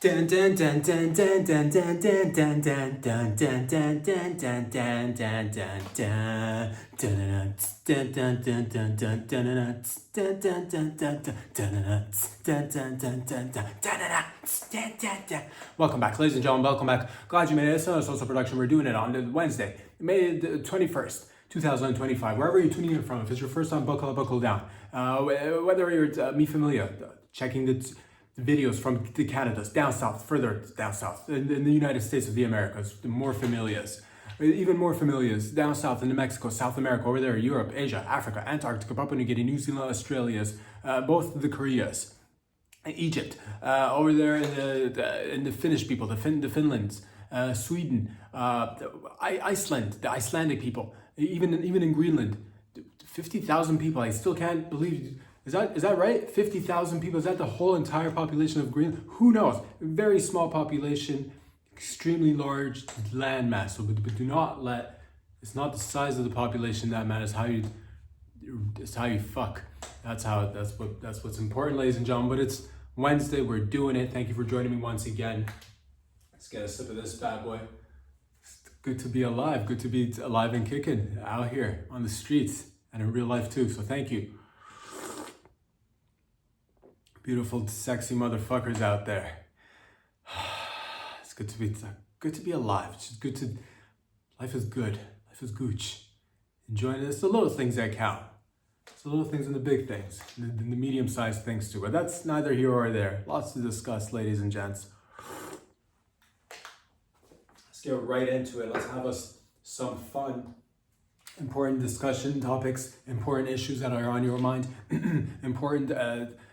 Dun dun dun dun dun dun dun dun dun dun dun dun dun dun dun dun dun dun dun. Welcome back, ladies and gentlemen. Welcome back. Glad you made it. It's another social production. We're doing it on Wednesday, May the 21st. 2025, wherever you're tuning in from. If it's your first time, buckle down. Whether you're mi familia, checking the videos from the Canadas, down south, further down south, in the United States of the Americas, the more familias, even more familias, down south into Mexico, South America, over there, Europe, Asia, Africa, Antarctica, Papua New Guinea, New Zealand, Australia's, both the Koreas, Egypt, over there in the Finnish people, the Finlands, Sweden, Iceland, the Icelandic people, even in Greenland, 50,000 people. I still can't believe. Is that right? 50,000 people. Is that the whole entire population of Greenland? Who knows? Very small population, extremely large landmass. So, but do not let. It's not the size of the population that matters. It's how you fuck. That's what's important, ladies and gentlemen. But it's Wednesday. We're doing it. Thank you for joining me once again. Let's get a sip of this bad boy. It's good to be alive. Good to be alive and kicking out here on the streets and in real life too. So thank you. Beautiful, sexy motherfuckers out there. It's good to be alive. It's just good to. Life is good. Life is gooch. Enjoying it. It's the little things that count. It's the little things and the big things, the medium-sized things too. But that's neither here or there. Lots to discuss, ladies and gents. Let's get right into it. Let's have us some fun. Important discussion topics, important issues that are on your mind, important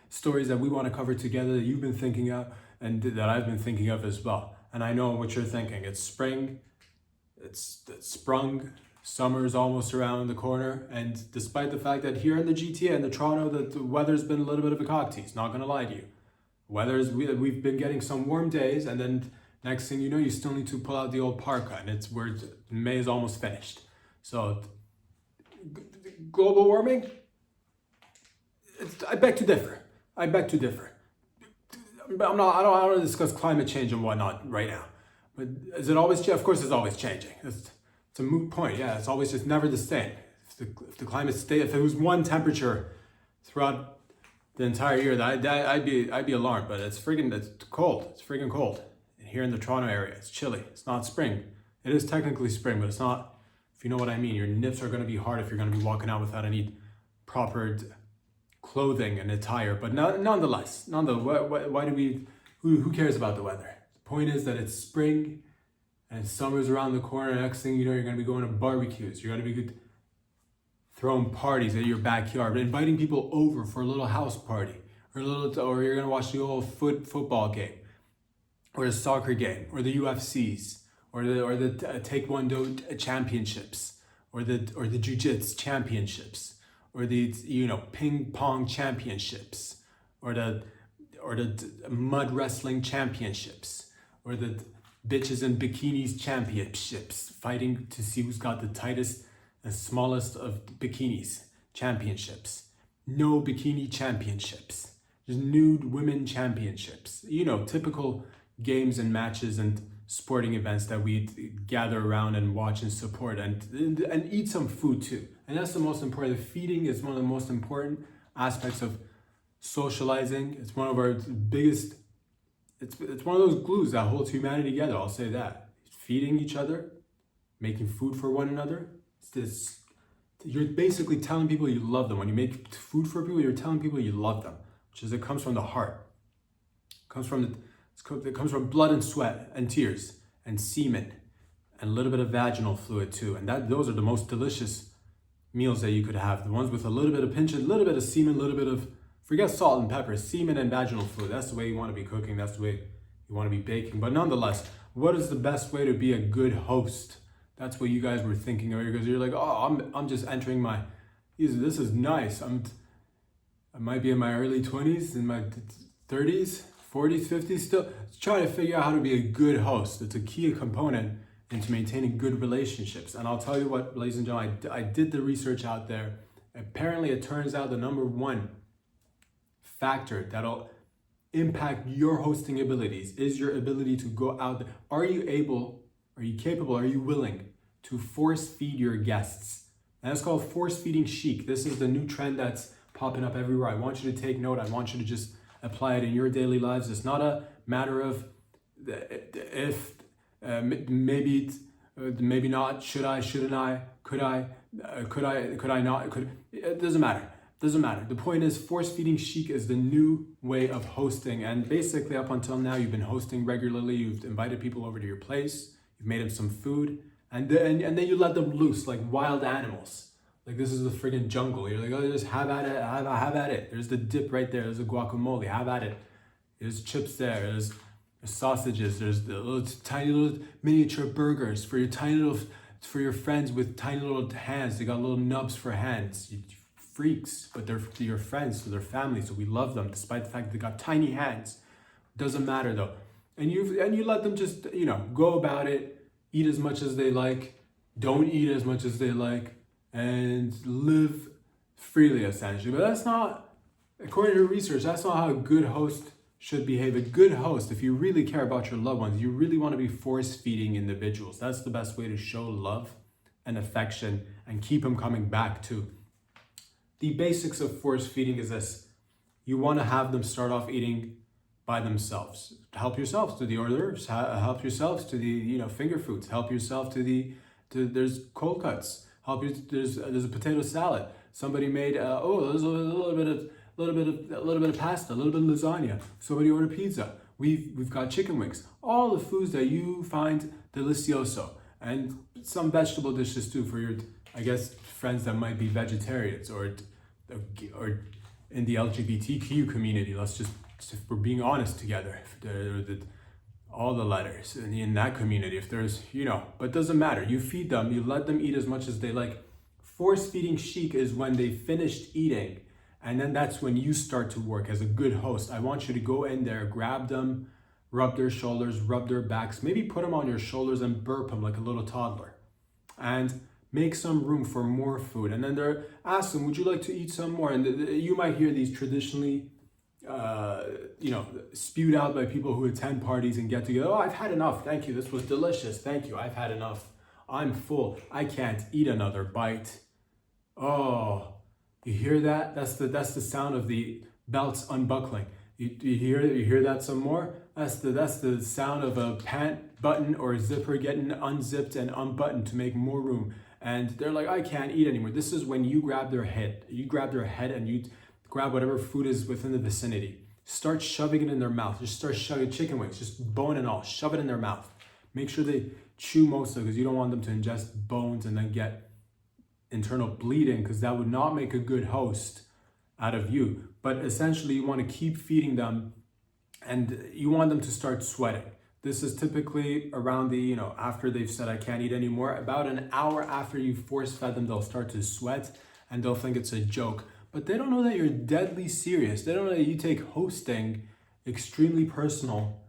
stories that we want to cover together that you've been thinking of and that I've been thinking of as well. And I know what you're thinking. It's spring, it's sprung, summer's almost around the corner. And despite the fact that here in the GTA and the Toronto, the weather's been a little bit of a cock tease, not going to lie to you. We've been getting some warm days, and then next thing you know, you still need to pull out the old parka, and May is almost finished. So global warming, I beg to differ. I don't want to discuss climate change and whatnot right now. But is it always? Of course, it's always changing. It's a moot point. Yeah, it's always just never the same. If the climate if it was one temperature throughout the entire year, I'd be alarmed. But it's cold. It's friggin' cold. And here in the Toronto area, it's chilly. It's not spring. It is technically spring, but it's not. If you know what I mean, your nips are going to be hard if you're going to be walking out without any proper clothing and attire. But nonetheless, why do we? Who cares about the weather? The point is that it's spring and summer's around the corner. Next thing you know, you're going to be going to barbecues. You're going to be throwing parties at your backyard, inviting people over for a little house party, or you're going to watch the old football game, or the soccer game, or the UFCs. Or the Taekwondo championships, or the Jiu-Jitsu championships, or the ping pong championships, or the mud wrestling championships, or the bitches in bikinis championships, fighting to see who's got the tightest and smallest of bikinis championships. No bikini championships, just nude women championships. Typical games and matches and sporting events that we gather around and watch and support and eat some food too. And that's the most important. The feeding is one of the most important aspects of socializing. It's one of our biggest, it's one of those glues that holds humanity together. I'll say that. Feeding each other, making food for one another. You're basically telling people you love them. When you make food for people, you're telling people you love them, it comes from the heart. It comes from blood and sweat and tears and semen and a little bit of vaginal fluid too. And those are the most delicious meals that you could have. The ones with a little bit of semen, a little bit of, forget salt and pepper, semen and vaginal fluid. That's the way you want to be cooking. That's the way you want to be baking. But nonetheless, what is the best way to be a good host? That's what you guys were thinking earlier, because you're like, oh, I'm just entering this is nice. I might be in my early 20s, in my 30s. 40s, 50s, still trying to figure out how to be a good host. It's a key component into maintaining good relationships. And I'll tell you what, ladies and gentlemen, I did the research out there. Apparently, it turns out the number one factor that'll impact your hosting abilities is your ability to go out there. Are you able, are you capable, are you willing to force feed your guests? And it's called force feeding chic. This is the new trend that's popping up everywhere. I want you to take note. I want you to just apply it in your daily lives. It's not a matter of if, maybe, maybe not, should I, shouldn't I, could I not, it doesn't matter. Doesn't matter. The point is, force feeding chic is the new way of hosting. And basically up until now, you've been hosting regularly. You've invited people over to your place. You've made them some food. And then you let them loose like wild animals. Like this is the friggin' jungle. You're like, oh, just have at it, have at it. There's the dip right there. There's the guacamole. Have at it. There's chips there. There's sausages. There's the little tiny little miniature burgers for your tiny little, for your friends with tiny little hands. They got little nubs for hands. You freaks, but they're your friends, so they're family, so we love them despite the fact that they got tiny hands. Doesn't matter though. And you let them just, go about it, eat as much as they like, don't eat as much as they like, and live freely essentially. But that's not, according to research, that's not how a good host should behave. A good host, if you really care about your loved ones, you really want to be force feeding individuals. That's the best way to show love and affection and keep them coming back too. The basics of force feeding is this. You want to have them start off eating by themselves. Help yourselves to the hors d'oeuvres. Help yourselves to the finger foods. Help yourself to there's cold cuts. There's a potato salad. Somebody made there's a little bit of pasta, a little bit of lasagna. Somebody ordered pizza. We've got chicken wings. All the foods that you find delicioso, and some vegetable dishes too for your, I guess, friends that might be vegetarians or in the LGBTQ community. Let's just, if we're being honest together, all the letters in that community, if there's, but it doesn't matter. You feed them, you let them eat as much as they like. Force feeding chic is when they finished eating, and then that's when you start to work as a good host. I want you to go in there, grab them, rub their shoulders, rub their backs, maybe put them on your shoulders and burp them like a little toddler. And make some room for more food. And then ask them, would you like to eat some more? And you might hear these traditionally, spewed out by people who attend parties and get together. Oh, I've had enough. Thank you. This was delicious. Thank you. I've had enough. I'm full. I can't eat another bite. Oh, you hear that? That's the sound of the belts unbuckling. You hear that some more? That's the sound of a pant button or a zipper getting unzipped and unbuttoned to make more room. And they're like, I can't eat anymore. This is when you grab their head. You grab their head and you grab whatever food is within the vicinity. Start shoving it in their mouth. Just start shoving chicken wings, just bone and all. Shove it in their mouth. Make sure they chew most of it because you don't want them to ingest bones and then get internal bleeding, because that would not make a good host out of you. But essentially you want to keep feeding them and you want them to start sweating. This is typically around the, after they've said, I can't eat anymore, about an hour after you force fed them, they'll start to sweat and they'll think it's a joke. But they don't know that you're deadly serious. They don't know that you take hosting extremely personal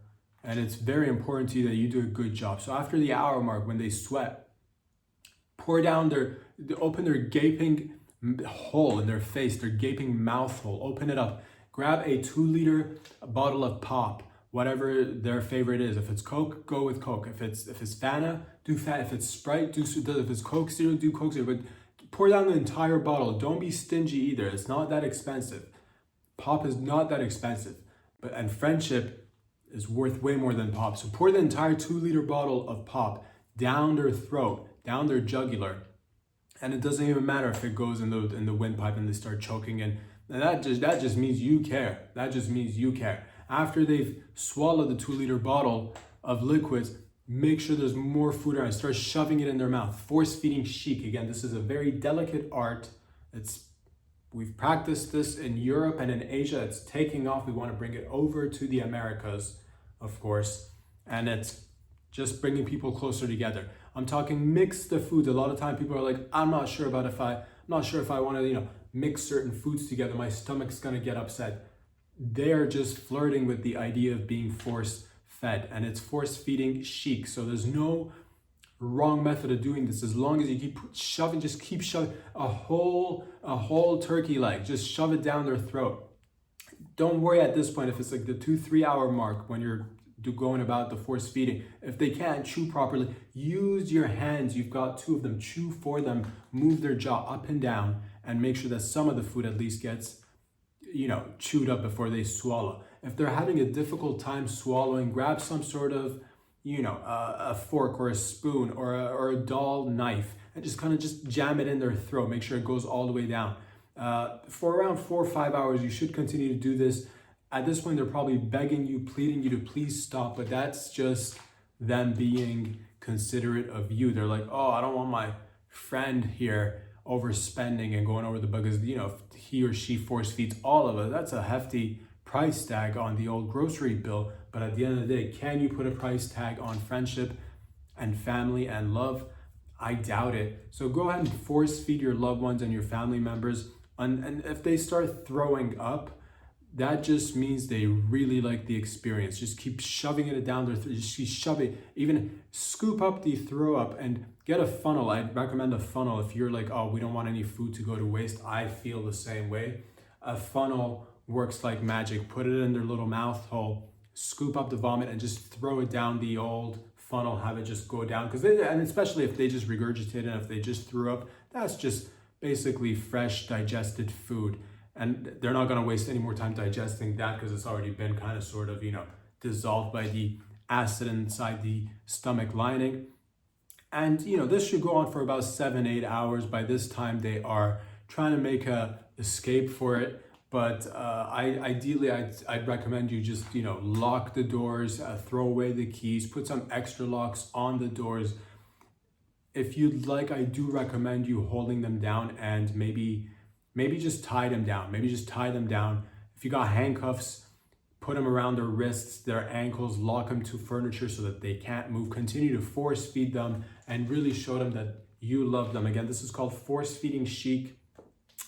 and it's very important to you that you do a good job. So after the hour mark, when they sweat, pour down open their gaping hole in their face, their gaping mouth hole, open it up. Grab a 2-liter bottle of pop, whatever their favorite is. If it's Coke, go with Coke. If it's Fanta, do Fanta. If it's Sprite, if it's Coke Zero, do Coke Zero. But pour down the entire bottle. Don't be stingy either. It's not that expensive. Pop is not that expensive. And friendship is worth way more than pop. So pour the entire 2-liter bottle of pop down their throat, down their jugular. And it doesn't even matter if it goes in the windpipe and they start choking. And that just means you care. That just means you care. After they've swallowed the 2-liter bottle of liquids, make sure there's more food around. Start shoving it in their mouth. Force feeding chic. Again, this is a very delicate art. We've practiced this in Europe and in Asia. It's taking off. We want to bring it over to the Americas, of course. And it's just bringing people closer together. I'm talking mix the foods. A lot of time people are like, I'm not sure if I want to, mix certain foods together. My stomach's going to get upset. They're just flirting with the idea of being force fed, and it's force feeding chic. So there's no wrong method of doing this as long as you keep shoving, just keep shoving a whole turkey leg, just shove it down their throat. don't worry at this point if it's like the 2-3 hour mark when you're going about the force feeding. If they can't chew properly, use your hands. You've got 2 of them. Chew for them. Move their jaw up and down, and make sure that some of the food at least gets, chewed up before they swallow. If they're having a difficult time swallowing, grab some sort of, a fork or a spoon or a dull knife, and just kind of just jam it in their throat. Make sure it goes all the way down. For around 4 or 5 hours, you should continue to do this. At this point, they're probably begging you, pleading you to please stop, but that's just them being considerate of you. They're like, oh, I don't want my friend here overspending and going over the budget, because, if he or she force feeds all of us, that's a hefty price tag on the old grocery bill. But at the end of the day, can you put a price tag on friendship and family and love? I doubt it. So go ahead and force feed your loved ones and your family members. And if they start throwing up, that just means they really like the experience. Just keep shoving it down their throat. Just keep shoving. Even scoop up the throw up and get a funnel. I'd recommend a funnel if you're like, oh, we don't want any food to go to waste. I feel the same way. A funnel works like magic. Put it in their little mouth hole, scoop up the vomit, and just throw it down the old funnel. Have it just go down. And especially if they just regurgitated and if they just threw up, that's just basically fresh digested food. And they're not going to waste any more time digesting that, because it's already been kind of sort of, dissolved by the acid inside the stomach lining. And, this should go on for about 7-8 hours. By this time, they are trying to make a escape for it. But ideally, I'd recommend you just, lock the doors, throw away the keys, put some extra locks on the doors. If you'd like, I do recommend you holding them down and maybe just tie them down. Maybe just tie them down. If you got handcuffs, put them around their wrists, their ankles, lock them to furniture so that they can't move. Continue to force feed them and really show them that you love them. Again, this is called force feeding chic.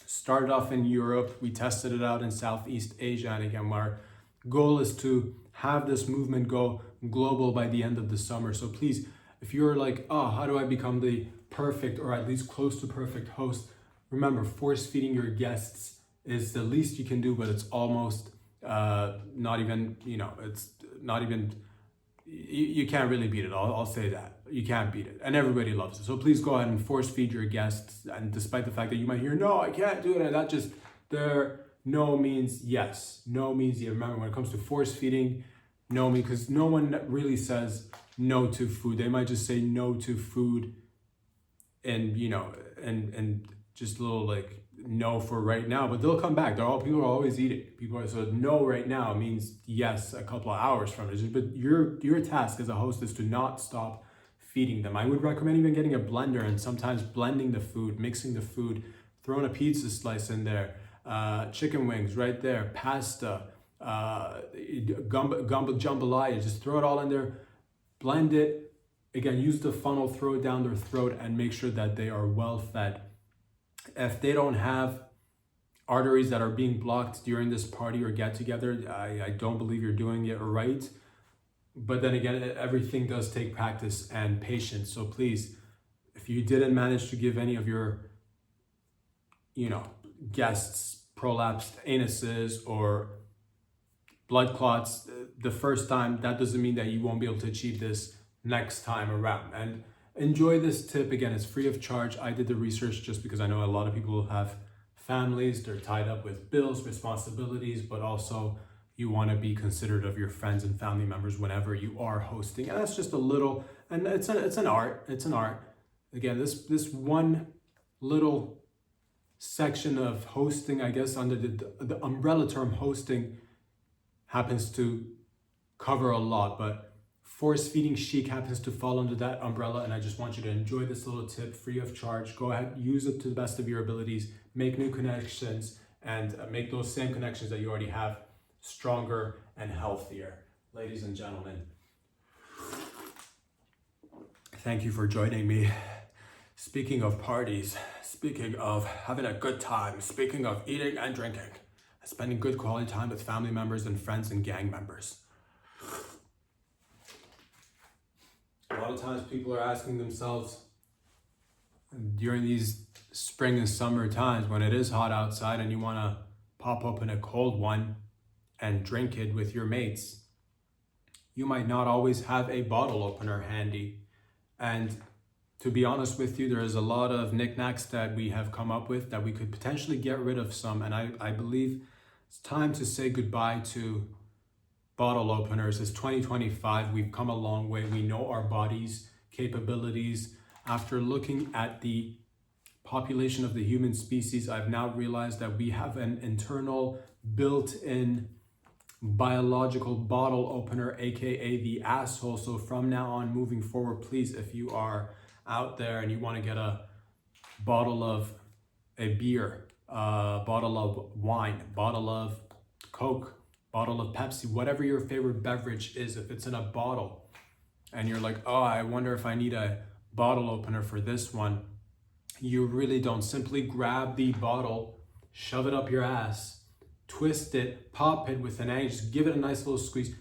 Started off in Europe. We tested it out in Southeast Asia. And again, our goal is to have this movement go global by the end of the summer. So please, if you're like, oh, how do I become the perfect or at least close to perfect host? Remember, force feeding your guests is the least you can do, but it's almost not even, it's not even, you can't really beat it. I'll say that. You can't beat it. And everybody loves it. So please go ahead and force feed your guests. And despite the fact that you might hear, no, I can't do it. That just, no means yes. No means yes. Remember, when it comes to force feeding, no means, because no one really says no to food. They might just say no to food and, and just a little like no for right now, but they'll come back. People are always eating. So no right now means yes a couple of hours from it. But your task as a host is to not stop feeding them. I would recommend even getting a blender and sometimes blending the food, mixing the food, throwing a pizza slice in there, chicken wings right there, pasta, jambalaya. Just throw it all in there, blend it. Again, use the funnel, throw it down their throat, and make sure that they are well fed. If they don't have arteries that are being blocked during this party or get together, I don't believe you're doing it right. But then again, everything does take practice and patience. So please, if you didn't manage to give any of your, guests prolapsed anuses or blood clots the first time, that doesn't mean that you won't be able to achieve this next time around. And enjoy this tip. Again, it's free of charge. I did the research just because I know a lot of people have families, they're tied up with bills, responsibilities, but also you want to be considerate of your friends and family members whenever you are hosting. And that's just a little, and it's an art. It's an art. Again, this one little section of hosting, I guess, under the umbrella term hosting, happens to cover a lot, but force feeding chic happens to fall under that umbrella. And I just want you to enjoy this little tip free of charge. Go ahead, use it to the best of your abilities, make new connections, and make those same connections that you already have stronger and healthier. Ladies and gentlemen, thank you for joining me. Speaking of parties, speaking of having a good time, speaking of eating and drinking, and spending good quality time with family members and friends and gang members. A lot of times people are asking themselves during these spring and summer times when it is hot outside and you want to pop open a cold one, and drink it with your mates, you might not always have a bottle opener handy. And to be honest with you, there is a lot of knickknacks that we have come up with that we could potentially get rid of some. And I believe it's time to say goodbye to bottle openers. It's 2025. We've come a long way. We know our body's capabilities. After looking at the population of the human species, I've now realized that we have an internal built-in biological bottle opener, aka the asshole. So from now on, moving forward, please, if you are out there and you want to get a bottle of a beer, a bottle of wine, bottle of Coke, bottle of Pepsi, whatever your favorite beverage is, if it's in a bottle and you're like, oh, I wonder if I need a bottle opener for this one, you really don't. Simply grab the bottle, shove it up your ass, twist it, pop it with an egg, just give it a nice little squeeze,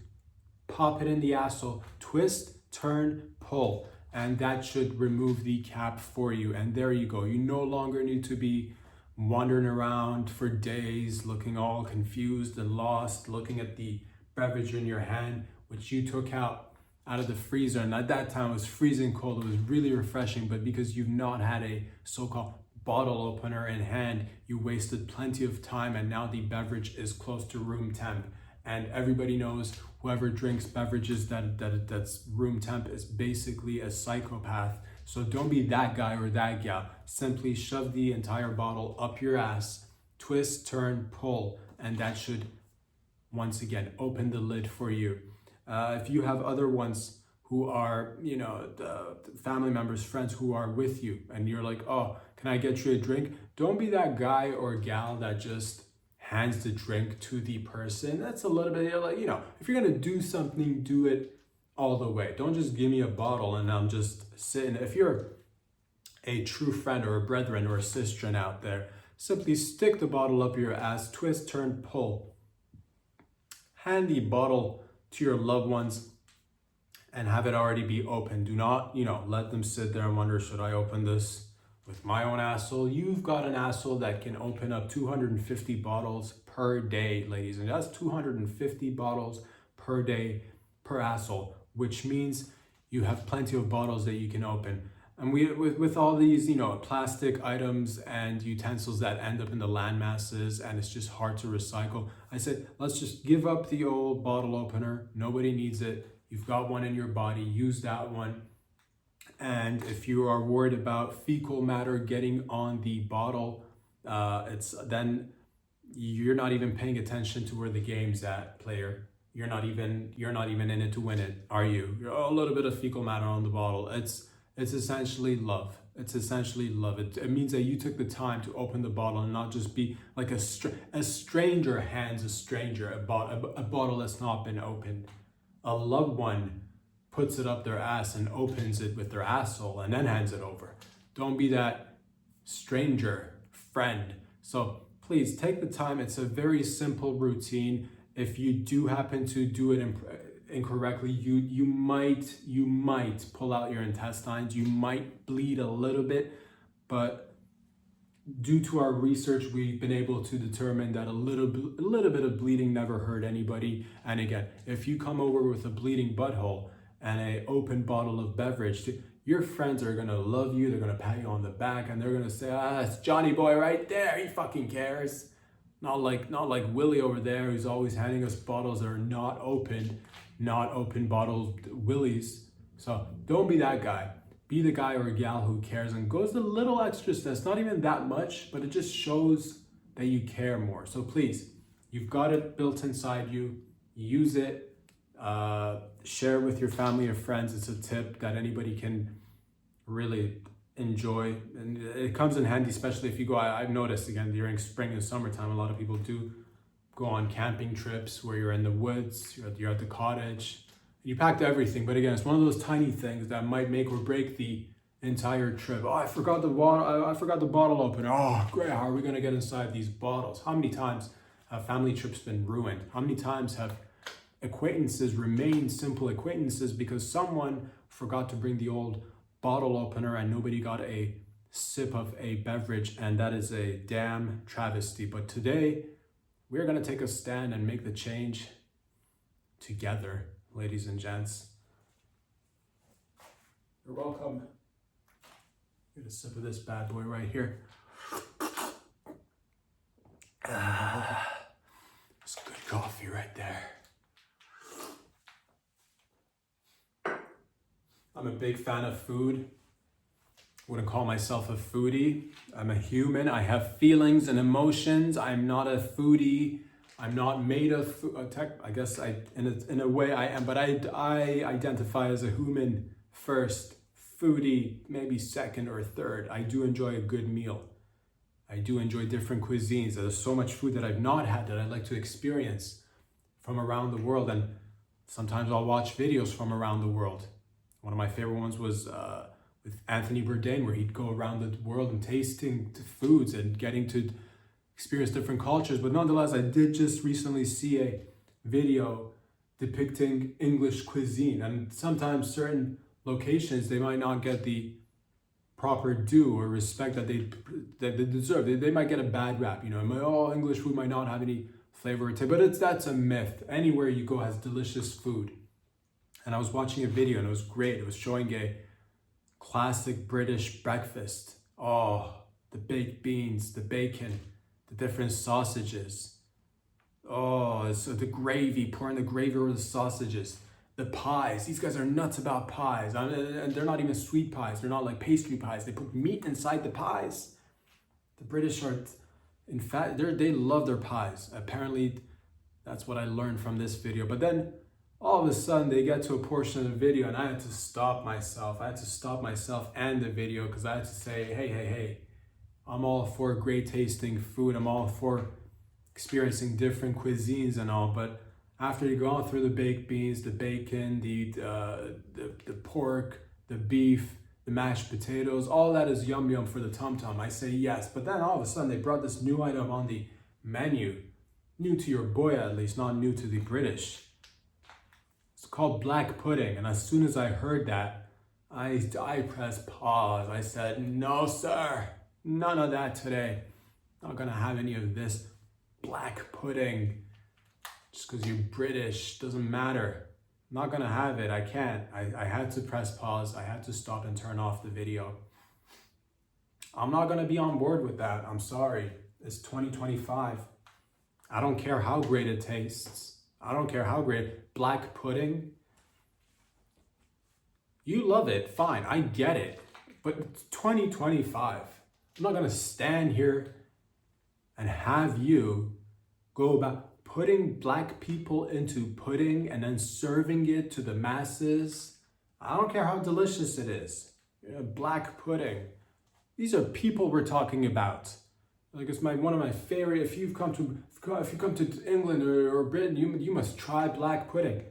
pop it in the asshole, twist, turn, pull, and that should remove the cap for you. And there you go. You no longer need to be wandering around for days, looking all confused and lost, looking at the beverage in your hand, which you took out of the freezer. And at that time it was freezing cold. It was really refreshing, but because you've not had a so-called bottle opener in hand, you wasted plenty of time, and now the beverage is close to room temp. And everybody knows whoever drinks beverages that's room temp is basically a psychopath. So don't be that guy or that gal. Simply shove the entire bottle up your ass, twist, turn, pull, and that should once again open the lid for you. If you have other ones who are, the family members, friends who are with you, and you're like, oh, can I get you a drink? Don't be that guy or gal that just hands the drink to the person. That's a little bit like, if you're gonna do something, do it all the way. Don't just give me a bottle and I'm just sitting. If you're a true friend or a brethren or a sister out there, simply stick the bottle up your ass, twist, turn, pull. Hand the bottle to your loved ones and have it already be open. Do not, let them sit there and wonder, should I open this with my own asshole? You've got an asshole that can open up 250 bottles per day, ladies. And that's 250 bottles per day per asshole, which means you have plenty of bottles that you can open. And with all these, plastic items and utensils that end up in the land masses, and it's just hard to recycle, I said, let's just give up the old bottle opener. Nobody needs it. You've got one in your body, use that one. And if you are worried about fecal matter getting on the bottle, then you're not even paying attention to where the game's at, player. You're not even in it to win it, are you? You're a little bit of fecal matter on the bottle. It's essentially love. It's essentially love. It means that you took the time to open the bottle and not just be like a stranger hands a stranger a bottle that's not been opened. A loved one puts it up their ass and opens it with their asshole and then hands it over. Don't be that stranger friend. So please take the time. It's a very simple routine. If you do happen to do it incorrectly, you might pull out your intestines. You might bleed a little bit, but due to our research, we've been able to determine that a little bit of bleeding never hurt anybody. And again, if you come over with a bleeding butthole and an open bottle of beverage, your friends are gonna love you. They're gonna pat you on the back and they're gonna say, it's Johnny boy right there. He fucking cares. Not like Willie over there, who's always handing us bottles that are not open bottled Willies. So don't be that guy. Be the guy or gal who cares and goes the little extra steps. Not even that much, but it just shows that you care more. So please, you've got it built inside you. Use it. Share it with your family or friends. It's a tip that anybody can really enjoy, and it comes in handy, especially if you go. I've noticed again during spring and summertime, a lot of people do go on camping trips where you're in the woods, you're at the cottage. You packed everything, but again, it's one of those tiny things that might make or break the entire trip. Oh, I forgot the bottle opener. Oh, great, how are we gonna get inside these bottles? How many times have family trips been ruined? How many times have acquaintances remained simple acquaintances because someone forgot to bring the old bottle opener and nobody got a sip of a beverage, and that is a damn travesty. But today, We're gonna take a stand and make the change together, ladies and gents. You're welcome. Get a sip of this bad boy right here. It's good coffee right there. I'm a big fan of food. Wouldn't call myself a foodie. I'm a human. I have feelings and emotions. I'm not a foodie. I'm not made of I guess in a way I am, but I identify as a human first, foodie maybe second or third. I do enjoy a good meal. I do enjoy different cuisines. There's so much food that I've not had that I'd like to experience from around the world, and sometimes I'll watch videos from around the world. One of my favorite ones was with Anthony Bourdain, where he'd go around the world and tasting foods and getting to experience different cultures. But nonetheless, I did just recently see a video depicting English cuisine, and sometimes certain locations, they might not get the proper due or respect that they deserve. They might get a bad rap, you know. English food might not have any flavor or taste, but that's a myth. Anywhere you go has delicious food. And I was watching a video and it was great. It was showing a classic British breakfast. Oh, the baked beans, the bacon, the different sausages. Oh, so the gravy, pouring the gravy over the sausages. The pies, these guys are nuts about pies. And they're not even sweet pies. They're not like pastry pies. They put meat inside the pies. The British are, in fact, they love their pies. Apparently, that's what I learned from this video. But then, all of a sudden, they get to a portion of the video and I had to stop myself. I had to stop myself and the video because I had to say, hey, I'm all for great tasting food. I'm all for experiencing different cuisines and all, but after you go on through the baked beans, the bacon, the pork, the beef, the mashed potatoes, all that is yum yum for the tum-tum. I say yes, but then all of a sudden they brought this new item on the menu, new to your boy at least, not new to the British. It's called black pudding, and as soon as I heard that, I pressed pause. I said, no sir, none of that today. Not gonna have any of this black pudding. Just because you're British, doesn't matter. I'm not gonna have it, I can't. I had to press pause, I had to stop and turn off the video. I'm not gonna be on board with that, I'm sorry. It's 2025. I don't care how great it tastes. I don't care how great. Black pudding, you love it, fine, I get it. But it's 2025. I'm not gonna stand here and have you go about putting black people into pudding and then serving it to the masses. I don't care how delicious it is. Black pudding. These are people we're talking about. Like it's one of my favorite. If you come to England or Britain, you must try black pudding.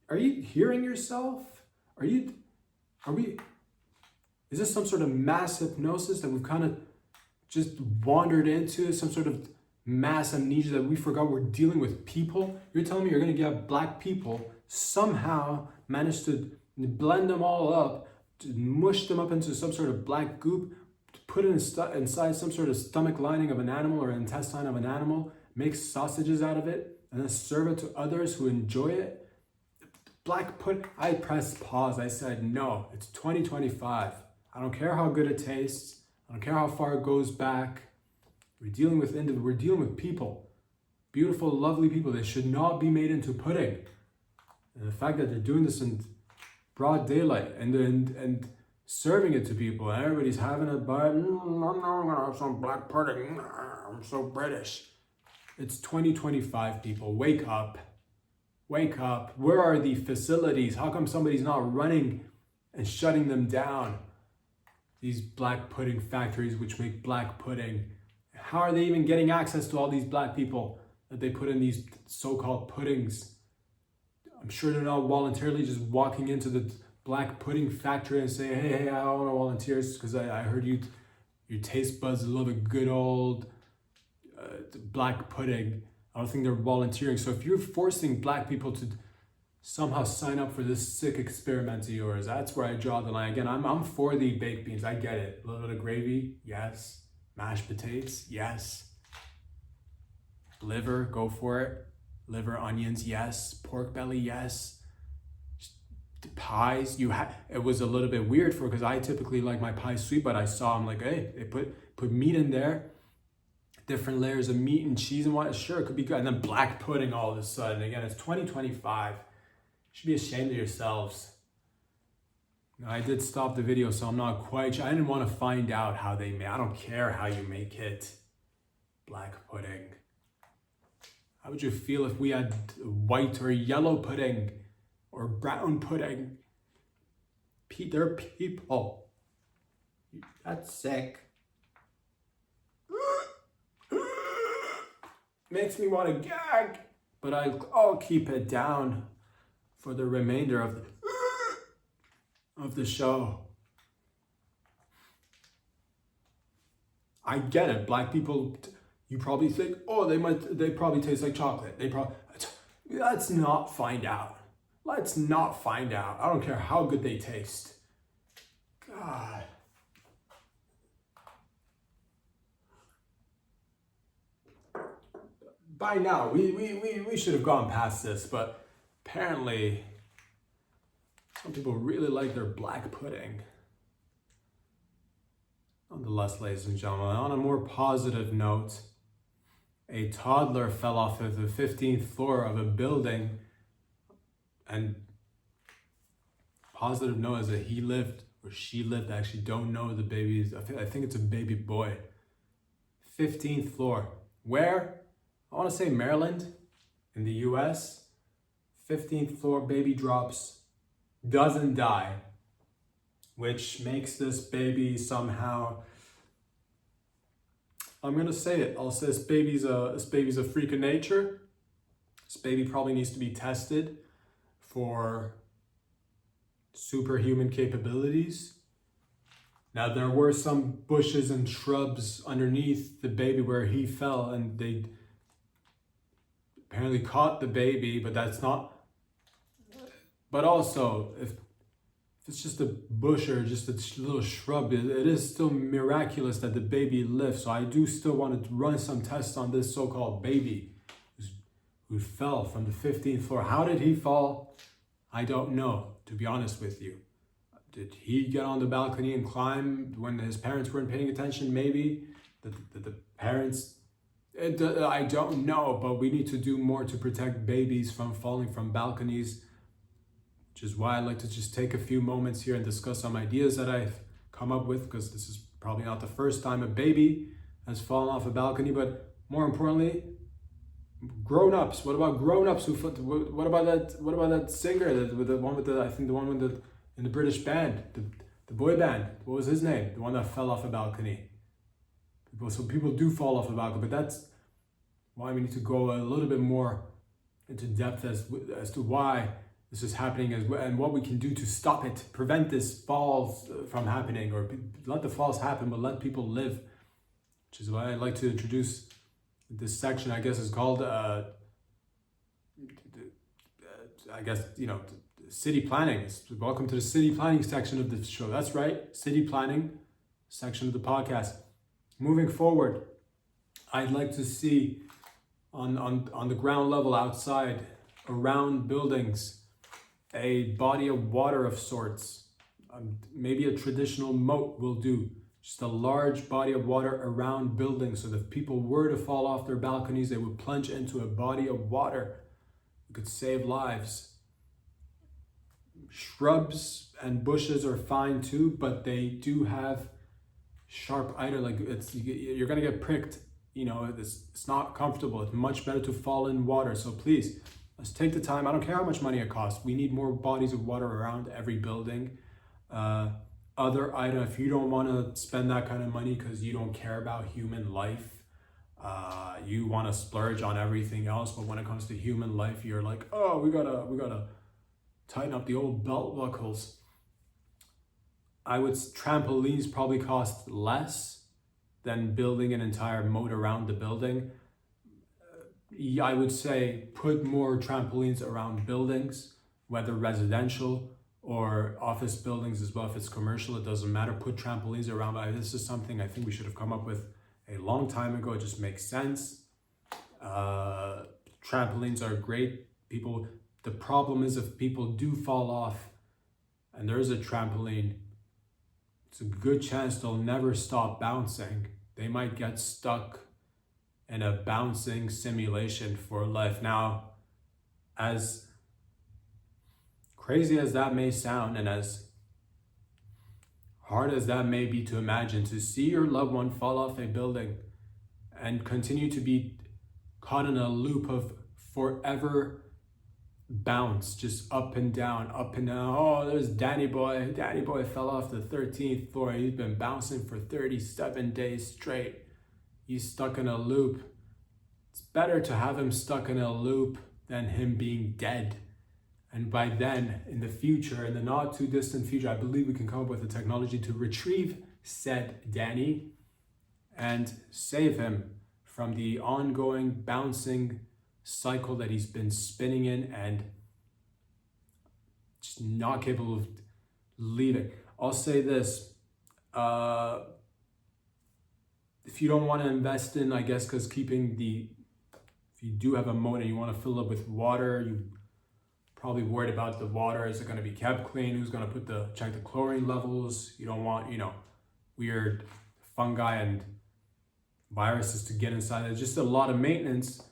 Are you hearing yourself? Is this some sort of mass hypnosis that we've kind of just wandered into, some sort of mass amnesia that we forgot we're dealing with people? You're telling me you're going to get black people, somehow manage to blend them all up, to mush them up into some sort of black goop, to put it inside some sort of stomach lining of an animal or intestine of an animal, make sausages out of it, and then serve it to others who enjoy it? Black pudding. I pressed pause. I said, no, it's 2025. I don't care how good it tastes. I don't care how far it goes back. We're dealing with people. Beautiful, lovely people. They should not be made into pudding. And the fact that they're doing this in broad daylight and serving it to people, and everybody's having a bite. I'm gonna have some black pudding. I'm so British. It's 2025, people. Wake up. Wake up. Where are the facilities? How come somebody's not running and shutting them down? These black pudding factories which make black pudding. How are they even getting access to all these black people that they put in these so-called puddings? I'm sure they're not voluntarily just walking into the black pudding factory and saying, hey, I want to volunteer because I heard your taste buds love a good old black pudding. I don't think they're volunteering. So if you're forcing black people to somehow sign up for this sick experiment of yours, that's where I draw the line. Again, I'm for the baked beans. I get it. A little bit of gravy, yes. Mashed potatoes, yes. Liver, go for it. Liver, onions, yes. Pork belly, yes. The pies, it was a little bit weird because I typically like my pie sweet, but I saw, I'm like, hey, they put meat in there, different layers of meat and cheese and what, sure, it could be good. And then black pudding all of a sudden. Again, it's 2025. You should be ashamed of yourselves. I did stop the video, so I'm not quite sure. I didn't want to find out how they make. I don't care how you make it. Black pudding. How would you feel if we had white or yellow pudding or brown pudding? They're people. That's sick. Makes me want to gag, but I'll keep it down for the remainder of the show. I get it. Black people, you probably think, oh, they probably taste like chocolate. Let's not find out. Let's not find out. I don't care how good they taste. God. By now, we should have gone past this, but apparently some people really like their black pudding. Nonetheless, ladies and gentlemen, on a more positive note, a toddler fell off of the 15th floor of a building, and positive note is that he lived, or she lived, I actually don't know the baby's, I think it's a baby boy. 15th floor. Where? I want to say Maryland, in the US. 15th floor, baby drops, doesn't die, which makes this baby somehow, I'm gonna say it, I'll say this baby's a freak of nature. This baby probably needs to be tested for superhuman capabilities. Now, there were some bushes and shrubs underneath the baby where he fell, and they apparently caught the baby, but that's not, but also, if it's just a bush or just a little shrub, it is still miraculous that the baby lived. So I do still want to run some tests on this so-called baby who fell from the 15th floor. How did he fall? I don't know, to be honest with you. Did he get on the balcony and climb when his parents weren't paying attention? Maybe. The parents, I don't know, but we need to do more to protect babies from falling from balconies, which is why I'd like to just take a few moments here and discuss some ideas that I've come up with, because this is probably not the first time a baby has fallen off a balcony, but more importantly, grown-ups. What about grown-ups what about that singer, the one with in the British band, the boy band? What was his name? The one that fell off a balcony. So people do fall off a balcony, but that's why we need to go a little bit more into depth as to why this is happening and what we can do to stop it, prevent this falls from happening, or let the falls happen, but let people live, which is why I'd like to introduce this section. I guess is called, city planning. Welcome to the city planning section of the show. That's right, city planning section of the podcast. Moving forward, I'd like to see on the ground level outside, around buildings, a body of water of sorts. Maybe a traditional moat will do. Just a large body of water around buildings, so that if people were to fall off their balconies, they would plunge into a body of water. It could save lives. Shrubs and bushes are fine too, but they do have sharp either, like you're gonna get pricked. It's not comfortable. It's much better to fall in water. So please, let's take the time. I don't care how much money it costs. We need more bodies of water around every building. Other item, if you don't want to spend that kind of money because you don't care about human life, you want to splurge on everything else, but when it comes to human life, you're like, oh, we gotta tighten up the old belt buckles. Trampolines probably cost less than building an entire moat around the building. I would say put more trampolines around buildings, whether residential or office buildings as well. If it's commercial, it doesn't matter. Put trampolines around. This is something I think we should have come up with a long time ago. It just makes sense. Trampolines are great. The problem is if people do fall off and there's a trampoline, it's a good chance they'll never stop bouncing. They might get stuck in a bouncing simulation for life. Now, as crazy as that may sound, and as hard as that may be to imagine, to see your loved one fall off a building and continue to be caught in a loop of forever bounce, just up and down, up and down. Oh, there's Danny Boy. Danny Boy fell off the 13th floor. He's been bouncing for 37 days straight. He's stuck in a loop. It's better to have him stuck in a loop than him being dead. And by then, in the future, in the not too distant future, I believe we can come up with the technology to retrieve said Danny and save him from the ongoing bouncing cycle that he's been spinning in and just not capable of leaving. I'll say this, if you don't want to invest in, I guess, because if you do have a moat and you want to fill it with water, you probably worried about the water. Is it going to be kept clean? Who's going to check the chlorine levels? You don't want, weird fungi and viruses to get inside. There's just a lot of maintenance.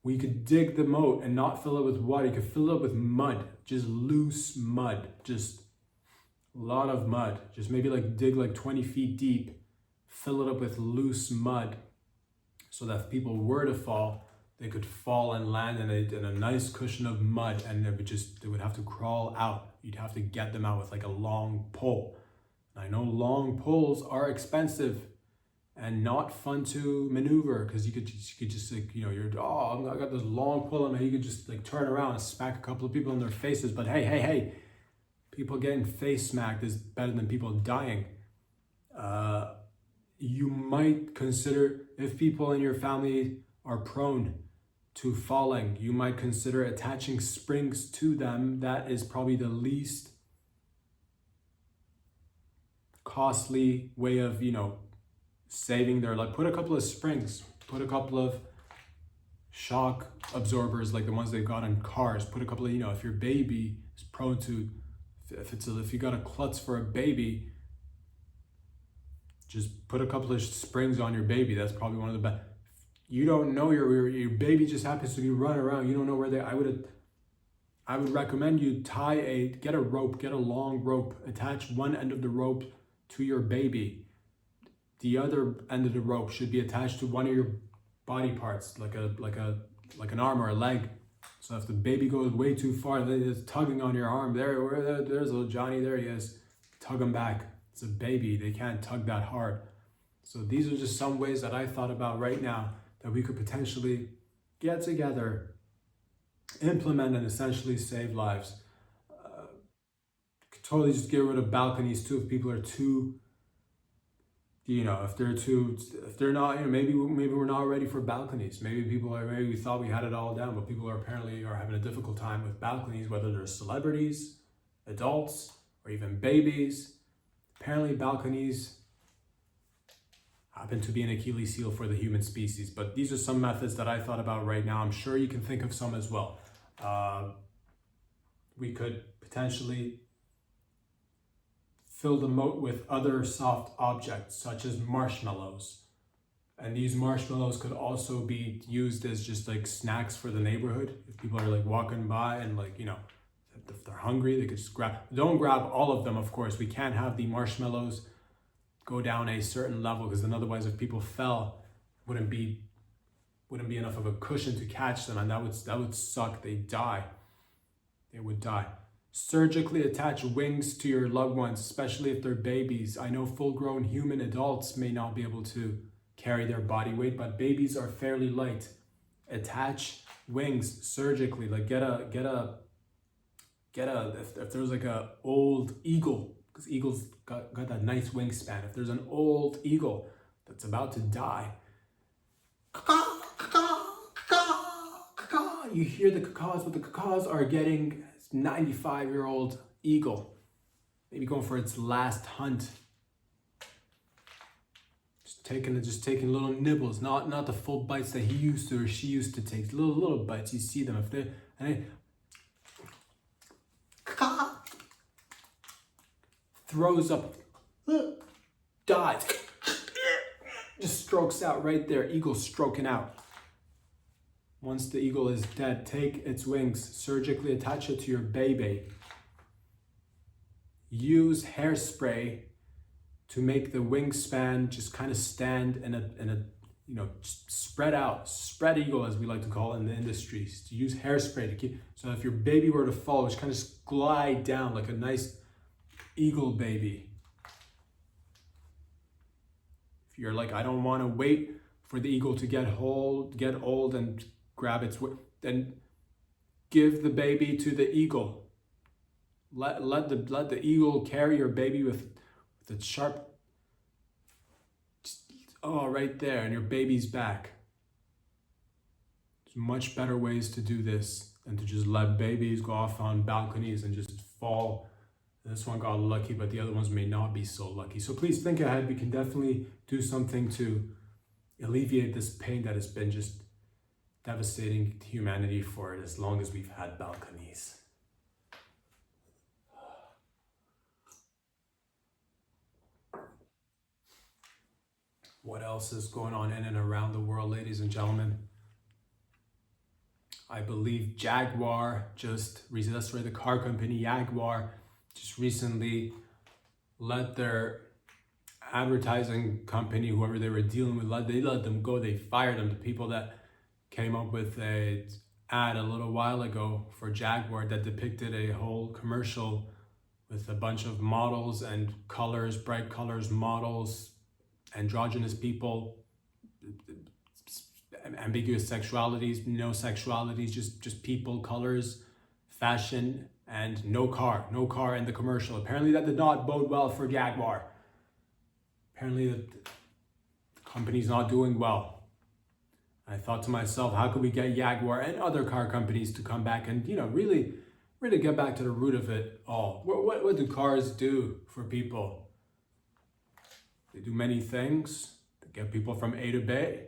We could dig the moat and not fill it with water. You could fill it with mud, just loose mud, just a lot of mud. Just maybe dig 20 feet deep, fill it up with loose mud so that if people were to fall, they could fall and land in a nice cushion of mud, and they would have to crawl out. You'd have to get them out with a long pole. And I know long poles are expensive and not fun to maneuver, because you could just I got this long pole, and you could just turn around and smack a couple of people in their faces. But hey, people getting face smacked is better than people dying. You might consider, if people in your family are prone to falling, you might consider attaching springs to them. That is probably the least costly way of, saving their life. Put a couple of springs, put a couple of shock absorbers like the ones they got in cars. Put a couple of, if your baby is prone to, if you got a klutz for a baby, just put a couple of springs on your baby. That's probably one of the best. You don't know your baby just happens to be running around. You don't know where they. I would recommend you get a rope, get a long rope, attach one end of the rope to your baby. The other end of the rope should be attached to one of your body parts, like an arm or a leg. So if the baby goes way too far, it's tugging on your arm. There's little Johnny. There he is. Tug him back. It's a baby. They can't tug that hard. So these are just some ways that I thought about right now that we could potentially get together, implement, and essentially save lives. Could totally just get rid of balconies too if people are too. If they're not, maybe we're not ready for balconies. Maybe we thought we had it all down, but people are apparently having a difficult time with balconies, whether they're celebrities, adults, or even babies. Apparently balconies happen to be an Achilles heel for the human species, but these are some methods that I thought about right now. I'm sure you can think of some as well. We could potentially fill the moat with other soft objects, such as marshmallows. And these marshmallows could also be used as just snacks for the neighborhood. If people are walking by and if they're hungry, they could just don't grab all of them, of course. We can't have the marshmallows go down a certain level, because then otherwise if people fell, wouldn't be enough of a cushion to catch them, and that would suck. They would die. Surgically attach wings to your loved ones, especially if they're babies. I know full-grown human adults may not be able to carry their body weight, but babies are fairly light. Attach wings surgically. If there's a old eagle, because eagles got that nice wingspan. If there's an old eagle that's about to die, you hear the cacaws. What the cacaws are getting, 95-year-old eagle, maybe going for its last hunt. Just just taking little nibbles, not the full bites that he used to or she used to take. Little bites. You see them if they throws up, dies, just strokes out right there. Eagle stroking out. Once the eagle is dead, take its wings, surgically attach it to your baby. Use hairspray to make the wingspan just kind of stand in a spread out, spread eagle as we like to call it in the industry. To use hairspray to keep, so if your baby were to fall, just kind of glide down like a nice eagle baby. If you're like, I don't want to wait for the eagle to get old and grab its, then give the baby to the eagle. Let the eagle carry your baby with its sharp, right there, and your baby's back. There's much better ways to do this than to just let babies go off on balconies and just fall. This one got lucky, but the other ones may not be so lucky. So please think ahead. We can definitely do something to alleviate this pain that has been just devastating humanity for as long as we've had balconies. What else is going on in and around the world, ladies and gentlemen? I believe Jaguar the car company Jaguar just recently let their advertising company, whoever they were dealing with, they let them go. They fired them. The people that came up with an ad a little while ago for Jaguar that depicted a whole commercial with a bunch of models and colors, bright colors, models, androgynous people, ambiguous sexualities, no sexualities, just people, colors, fashion, and no car in the commercial. Apparently that did not bode well for Jaguar. Apparently the company's not doing well. I thought to myself, how could we get Jaguar and other car companies to come back and, really get back to the root of it all? What do cars do for people? They do many things. They get people from A to B.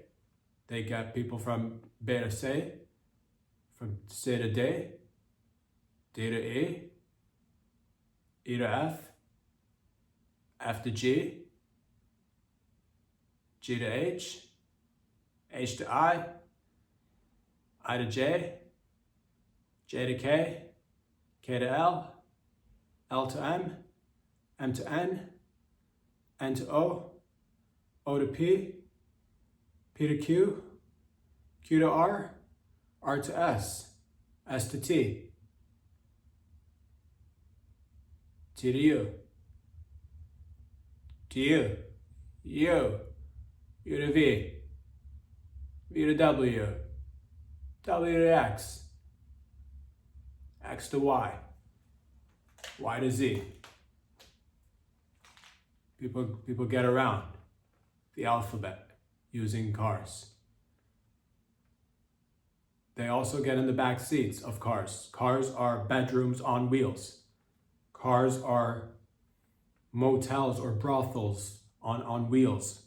They get people from B to C, from C to D, D to E, E to F, F to G, G to H, H to I to J, J to K, K to L, L to M to N to O, O to P, P to Q, Q to R, R to S, S to T, T to U, U, U to V, V to W, W to X, X to Y, Y to Z. People get around the alphabet using cars. They also get in the back seats of cars. Cars are bedrooms on wheels. Cars are motels or brothels on wheels.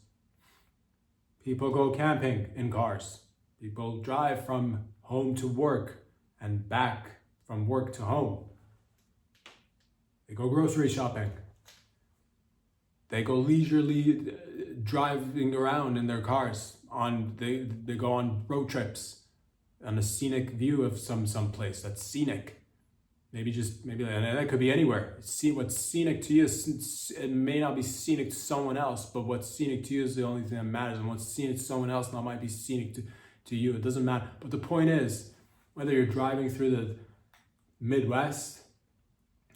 People go camping in cars. People drive from home to work and back from work to home. They go grocery shopping. They go leisurely driving around in their cars. They go on road trips on a scenic view of some place that's scenic. Maybe that could be anywhere. See what's scenic to you. It may not be scenic to someone else, but what's scenic to you is the only thing that matters. And what's scenic to someone else might be scenic to you. It doesn't matter. But the point is, whether you're driving through the Midwest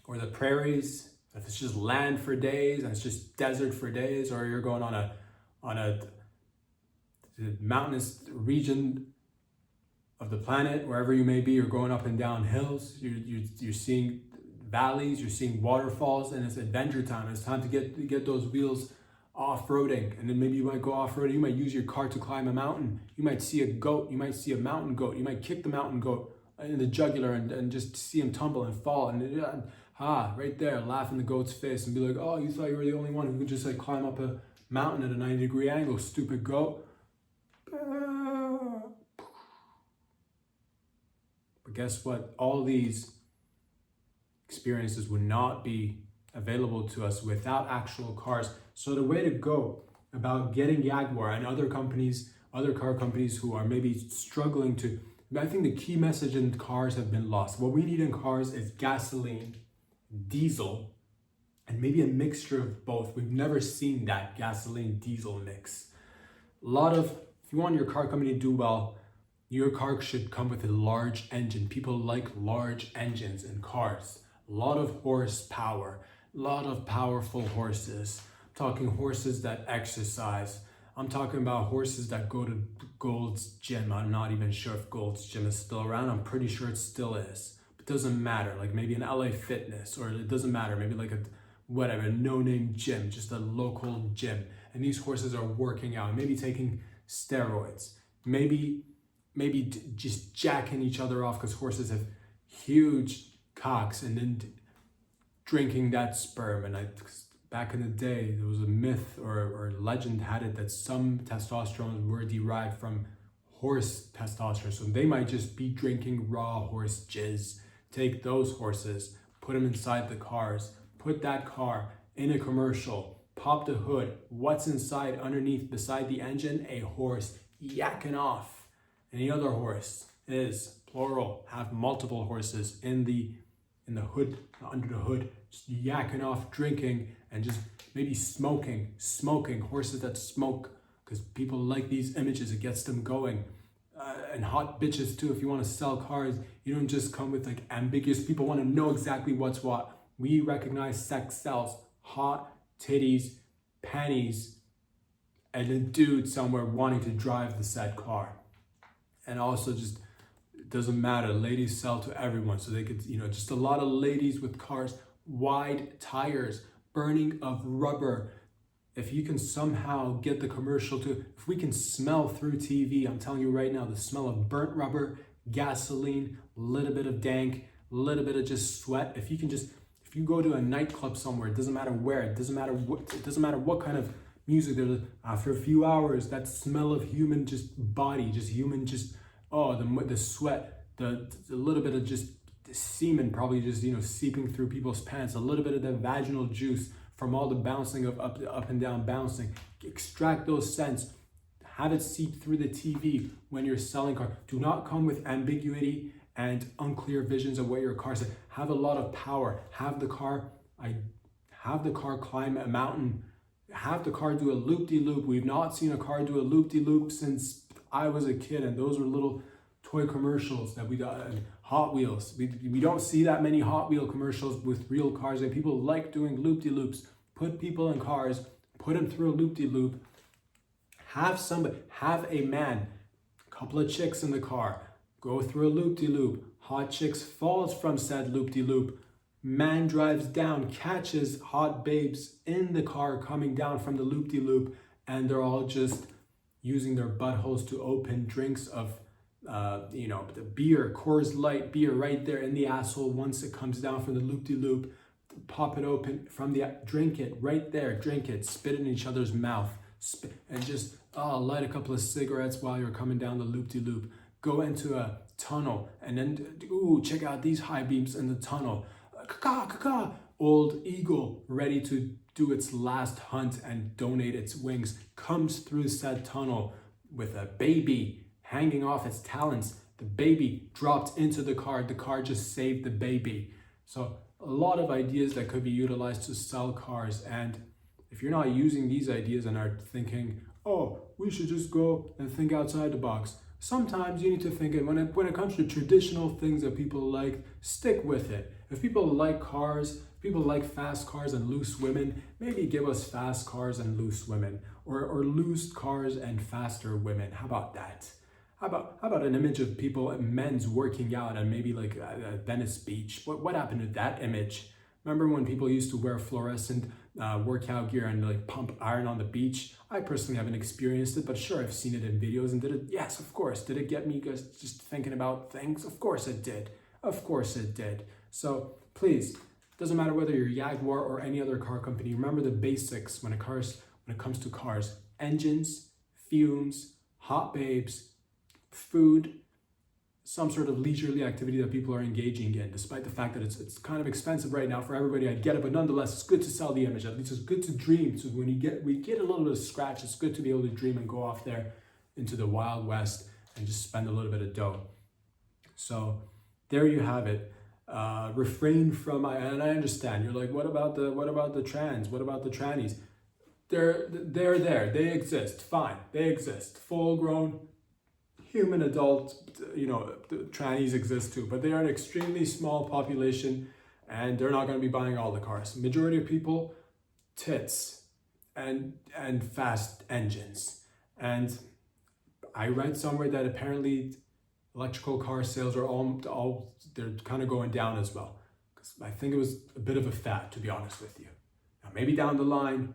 or the prairies, if it's just land for days and it's just desert for days, or you're going on a mountainous region of the planet, wherever you may be, you're going up and down hills, you're seeing valleys, you're seeing waterfalls, and it's adventure time. It's time to get those wheels off-roading. And then maybe you might go off-roading, you might use your car to climb a mountain, you might see a goat, you might see a mountain goat, you might kick the mountain goat in the jugular and just see him tumble and fall. And right there, laugh in the goat's face and be like, oh, you thought you were the only one who could just like climb up a mountain at a 90-degree angle, stupid goat. But guess what? All these experiences would not be available to us without actual cars. So the way to go about getting Jaguar and other car companies who are maybe struggling to, I think the key message in cars have been lost. What we need in cars is gasoline, diesel, and maybe a mixture of both. We've never seen that gasoline diesel mix. If you want your car company to do well, your car should come with a large engine. People like large engines in cars. A lot of horsepower, a lot of powerful horses. I'm talking horses that exercise. I'm talking about horses that go to Gold's Gym. I'm not even sure if Gold's Gym is still around. I'm pretty sure it still is. But it doesn't matter. Like maybe an LA Fitness, or it doesn't matter. Maybe like a no-name gym, just a local gym. And these horses are working out, maybe taking steroids, maybe just jacking each other off because horses have huge cocks, and then drinking that sperm. And back in the day, there was a myth or legend had it that some testosterone were derived from horse testosterone. So they might just be drinking raw horse jizz. Take those horses, put them inside the cars, put that car in a commercial, pop the hood. What's inside, underneath, beside the engine? A horse yakking off. And the other horse is, plural, have multiple horses in the hood, under the hood, just yakking off, drinking, and just maybe smoking, horses that smoke, because people like these images, it gets them going. And hot bitches too. If you want to sell cars, you don't just come with like ambiguous, people want to know exactly what's what. We recognize sex sells. Hot titties, panties, and a dude somewhere wanting to drive the said car. And also just, it doesn't matter, ladies sell to everyone. So they could, just a lot of ladies with cars, wide tires, burning of rubber. If you can somehow get the commercial to, if we can smell through TV, I'm telling you right now, the smell of burnt rubber, gasoline, a little bit of dank, a little bit of just sweat. If you go to a nightclub somewhere, it doesn't matter where, it doesn't matter what kind of music there's, after a few hours, that smell of human just body, just human, just, the sweat, the little bit of just semen probably just, seeping through people's pants, a little bit of the vaginal juice from all the bouncing of up and down bouncing. Extract those scents, have it seep through the TV when you're selling car. Do not come with ambiguity and unclear visions of what your car says. Have a lot of power. Have the car climb a mountain. Have the car do a loop-de-loop. We've not seen a car do a loop-de-loop since I was a kid, and those were little toy commercials that we got. Hot Wheels. We don't see that many Hot Wheel commercials with real cars, and people like doing loop-de-loops. Put people in cars, put them through a loop-de-loop. Have a man, a couple of chicks in the car, go through a loop-de-loop. Hot chicks falls from said loop-de-loop. Man drives down, catches hot babes in the car coming down from the loop-de-loop, and they're all just using their buttholes to open drinks of the beer, Coors Light beer right there in the asshole. Once it comes down from the loop-de-loop, pop it open drink it right there, drink it, spit it in each other's mouth, and just light a couple of cigarettes while you're coming down the loop-de-loop. Go into a tunnel and then, check out these high beams in the tunnel. Caw-caw. Old eagle ready to do its last hunt and donate its wings comes through said tunnel with a baby hanging off its talons. The baby dropped into the car just saved the baby. So a lot of ideas that could be utilized to sell cars. And if you're not using these ideas and are thinking, we should just go and think outside the box, sometimes you need to think, when it comes to traditional things that people like, stick with it. If people like cars, people like fast cars and loose women, maybe give us fast cars and loose women, or loose cars and faster women. How about that? How about an image of men's working out and maybe like Venice Beach? What happened to that image? Remember when people used to wear fluorescent workout gear and like pump iron on the beach? I personally haven't experienced it, but sure, I've seen it in videos. And did it? Yes, of course. Did it get me just thinking about things? Of course it did. Of course it did. So please, Doesn't matter whether you're Jaguar or any other car company. Remember the basics when it comes to cars: engines, fumes, hot babes, food, some sort of leisurely activity that people are engaging in, despite the fact that it's kind of expensive right now for everybody. I get it, but nonetheless, it's good to sell the image. At least it's good to dream. So when we get a little bit of scratch, it's good to be able to dream and go off there into the Wild West and just spend a little bit of dough. So there you have it. Refrain from, and I understand, you're like, what about the trans? What about the trannies? They're there. They exist. Fine. They exist. Full grown human adult, the trannies exist too, but they are an extremely small population and they're not going to be buying all the cars. Majority of people, tits and fast engines. And I read somewhere that apparently electrical car sales are all they're kind of going down as well. Because I think it was a bit of a fad, to be honest with you. Now, maybe down the line,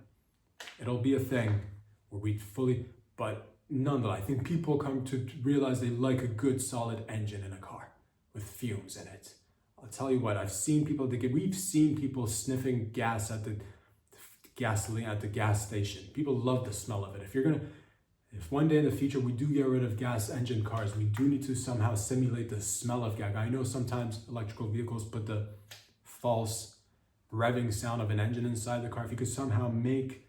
it'll be a thing where we fully, but nonetheless, I think people come to realize they like a good solid engine in a car with fumes in it. I'll tell you what, we've seen people sniffing gas at the gasoline at the gas station. People love the smell of it. If one day in the future we do get rid of gas engine cars, we do need to somehow simulate the smell of gas. I know sometimes electrical vehicles put the false revving sound of an engine inside the car. If you could somehow make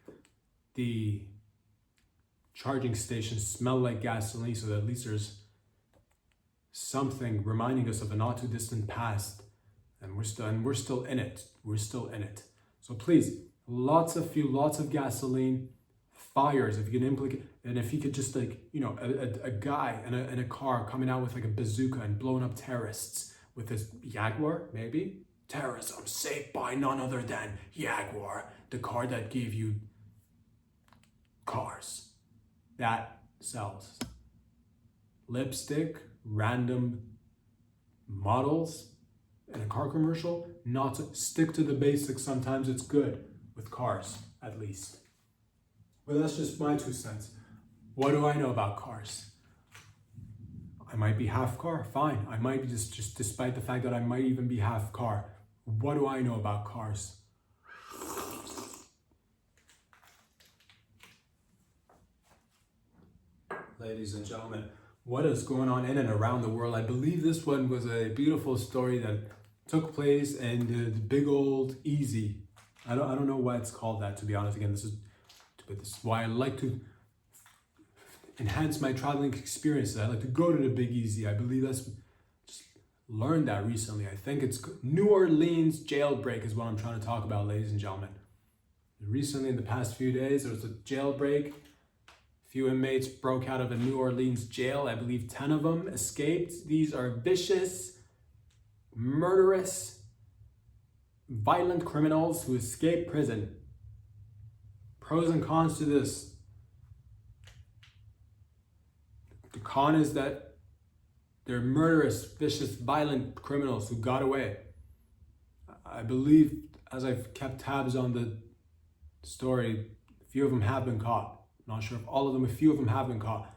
the charging station smell like gasoline, so that at least there's something reminding us of a not too distant past, and we're still in it. We're still in it. So please, lots of fuel, lots of gasoline, fires. If you can implicate, and if you could just a guy in a car coming out with like a bazooka and blowing up terrorists with his Jaguar, maybe terrorism saved by none other than Jaguar, the car that gave you cars. That sells. Lipstick, random models in a car commercial, not to stick to the basics. Sometimes it's good with cars, at least. But that's just my 2 cents. What do I know about cars? I might be half car, fine. I might be just despite the fact that I might even be half car. What do I know about cars? Ladies and gentlemen, what is going on in and around the world? I believe this one was a beautiful story that took place in the big old easy. I don't know why it's called that, to be honest. Again, this is why I like to enhance my traveling experiences. I like to go to the big easy. I believe that's just learned that recently. I think it's New Orleans jailbreak is what I'm trying to talk about, ladies and gentlemen. Recently, in the past few days, there was a jailbreak. Few inmates broke out of a New Orleans jail. I believe 10 of them escaped. These are vicious, murderous, violent criminals who escape prison. Pros and cons to this. The con is that they're murderous, vicious, violent criminals who got away. I believe, as I've kept tabs on the story, a few of them have been caught. Not sure if all of them, a few of them have been caught.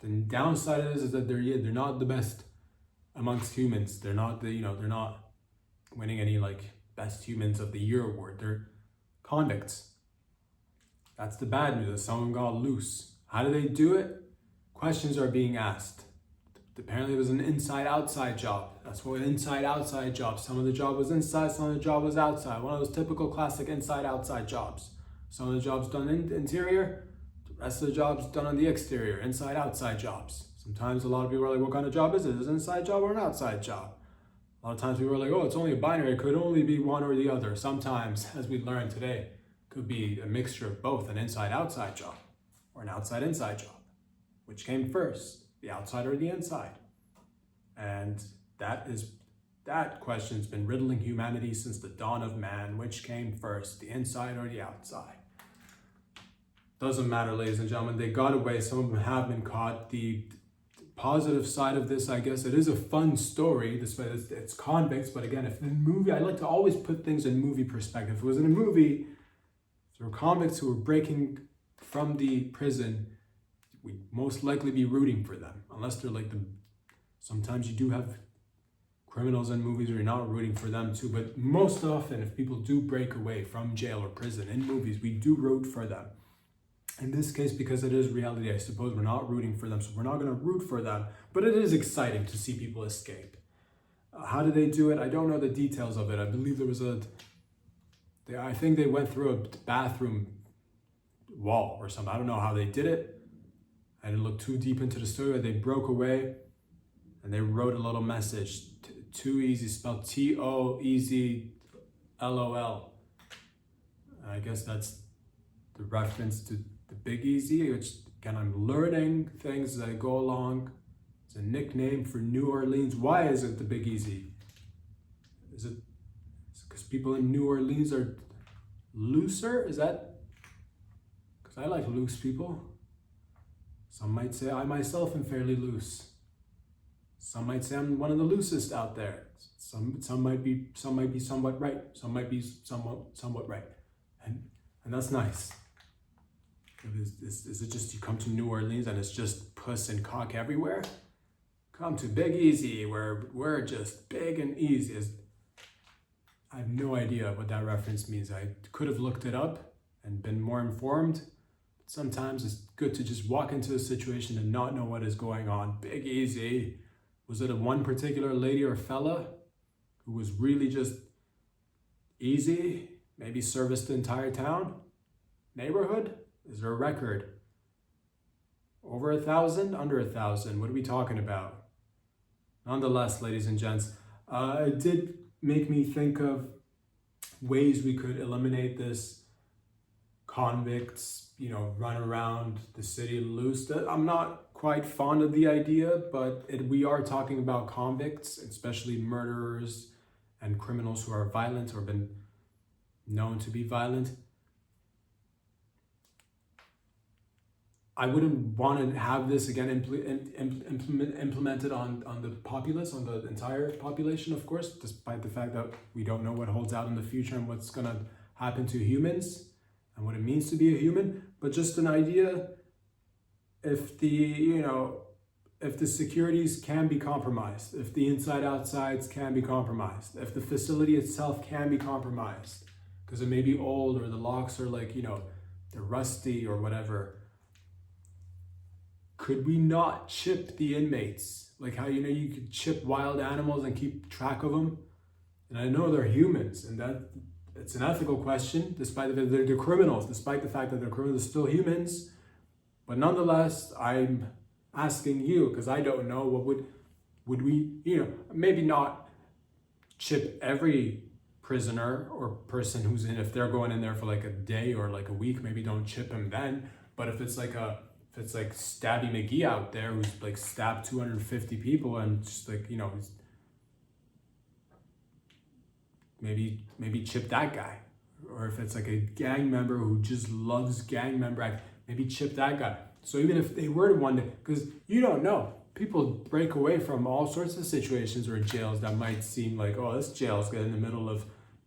The downside is that they're not the best amongst humans. They're not they're not winning any best humans of the year award. They're convicts. That's the bad news. Some of them got loose. How do they do it? Questions are being asked. Apparently it was an inside-outside job. That's what inside-outside jobs. Some of the job was inside, some of the job was outside. One of those typical classic inside-outside jobs. Some of the jobs done in interior, the rest of the jobs done on the exterior, inside-outside jobs. Sometimes a lot of people are like, what kind of job is it? Is it an inside job or an outside job? A lot of times people are like, oh, it's only a binary. It could only be one or the other. Sometimes, as we learned today, it could be a mixture of both, an inside-outside job or an outside-inside job. Which came first, the outside or the inside? And that question's been riddling humanity since the dawn of man. Which came first, the inside or the outside? Doesn't matter, ladies and gentlemen. They got away. Some of them have been caught. The positive side of this, I guess, it is a fun story. It's convicts, but again, if in a movie, I like to always put things in movie perspective. If it was in a movie, if there were convicts who were breaking from the prison, we'd most likely be rooting for them, unless they're sometimes you do have criminals in movies, or you're not rooting for them too. But most often, if people do break away from jail or prison in movies, we do root for them. In this case, because it is reality, I suppose we're not rooting for them, so we're not going to root for them. But it is exciting to see people escape. How did they do it? I don't know the details of it. I believe there was I think they went through a bathroom wall or something. I don't know how they did it. I didn't look too deep into the story, but they broke away and they wrote a little message. Too easy, spelled TOEZLOL. I guess that's the reference to the Big Easy, which again, I'm learning things as I go along. It's a nickname for New Orleans. Why is it the Big Easy? Is it because people in New Orleans are looser? Is that because I like loose people? Some might say I myself am fairly loose. Some might say I'm one of the loosest out there. Some might be somewhat right. Some might be somewhat right, and that's nice. Is it just you come to New Orleans and it's just puss and cock everywhere? Come to Big Easy, where we're just big and easy. I have no idea what that reference means. I could have looked it up and been more informed. Sometimes it's good to just walk into a situation and not know what is going on. Big Easy. Was it a one particular lady or fella who was really just easy? Maybe serviced the entire town? Neighborhood? Is there a record? Over 1,000? Under 1,000? What are we talking about? Nonetheless, ladies and gents, it did make me think of ways we could eliminate this convicts, run around the city loose. I'm not quite fond of the idea, but we are talking about convicts, especially murderers and criminals who are violent or been known to be violent. I wouldn't want to have this again implemented on the populace, on the entire population, of course, despite the fact that we don't know what holds out in the future and what's going to happen to humans and what it means to be a human. But just an idea, if the securities can be compromised, if the inside-outsides can be compromised, if the facility itself can be compromised, because it may be old or the locks are they're rusty or whatever, could we not chip the inmates? Like how, you could chip wild animals and keep track of them? And I know they're humans, and that it's an ethical question, despite the fact that they're criminals, despite the fact that they're criminals, they're still humans. But nonetheless, I'm asking you, because I don't know, what would we, maybe not chip every prisoner or person who's in, if they're going in there for like a day or like a week, maybe don't chip him then. But if it's like Stabby McGee out there who's like stabbed 250 people and just maybe chip that guy. Or if it's like a gang member who just loves gang member act, maybe chip that guy. So even if they were to one day, because you don't know, people break away from all sorts of situations or jails that might seem like, oh, this jail's in the middle of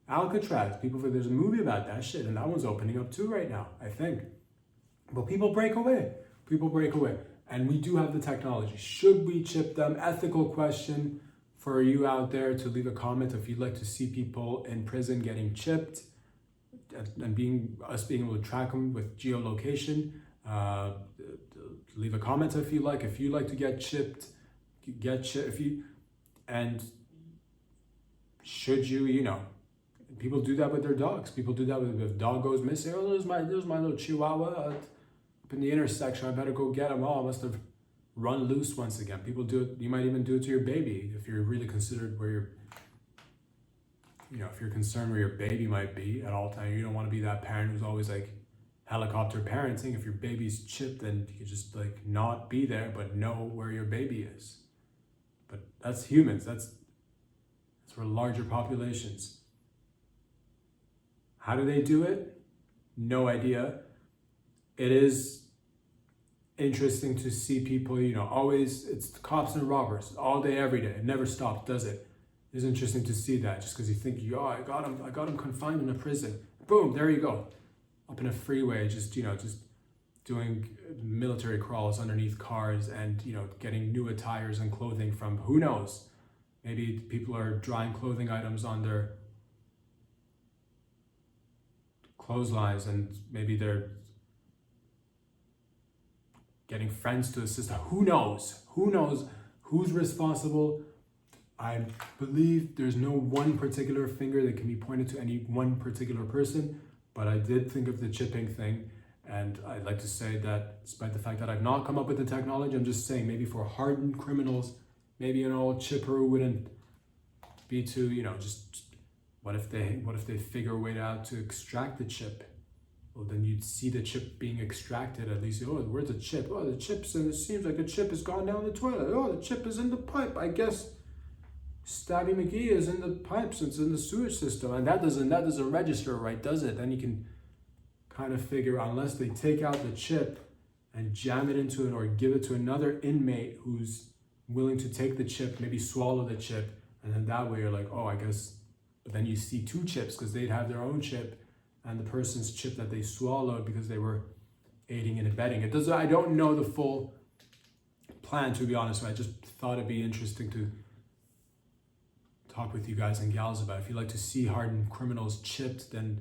Alcatraz. There's a movie about that shit, and that one's opening up too right now, I think. But people break away. And we do have the technology. Should we chip them? Ethical question for you out there to leave a comment if you'd like to see people in prison getting chipped and being able to track them with geolocation. Leave a comment if you like. If you like to get chipped, and should you, people do that with their dogs. People do that if a dog goes missing. Oh, there's my little Chihuahua in the intersection, I better go get him. Oh, I must have run loose once again. People do it. You might even do it to your baby if you're really considered if you're concerned where your baby might be at all times. You don't want to be that parent who's always like helicopter parenting. If your baby's chipped, then you can just like not be there, but know where your baby is. But that's humans. That's for larger populations. How do they do it? No idea. It is interesting to see people, always, it's cops and robbers all day, every day. It never stops, does it? It's interesting to see that, just because you think, I got him confined in a prison. Boom, there you go. Up in a freeway, just doing military crawls underneath cars and, getting new attires and clothing from who knows. Maybe people are drying clothing items on their clotheslines, and maybe they're getting friends to assist. Who knows? Who knows who's responsible? I believe there's no one particular finger that can be pointed to any one particular person, but I did think of the chipping thing, and I'd like to say that despite the fact that I've not come up with the technology, I'm just saying maybe for hardened criminals, maybe an old chipper wouldn't be too, just what if they figure a way out to extract the chip? Well, then you'd see the chip being extracted at least. Oh, where's the chip? Oh, the chip's in. It seems like the chip has gone down the toilet. Oh, the chip is in the pipe. I guess Stabby McGee is in the pipes. It's in the sewage system, and that doesn't register, right? Does it? Then you can kind of figure, unless they take out the chip and jam it into it, or give it to another inmate who's willing to take the chip, maybe swallow the chip, and then that way you're like, oh, I guess. But then you see two chips because they'd have their own chip and the person's chip that they swallowed because they were aiding and abetting. I don't know the full plan, to be honest. I just thought it'd be interesting to talk with you guys and gals about. If you like to see hardened criminals chipped, then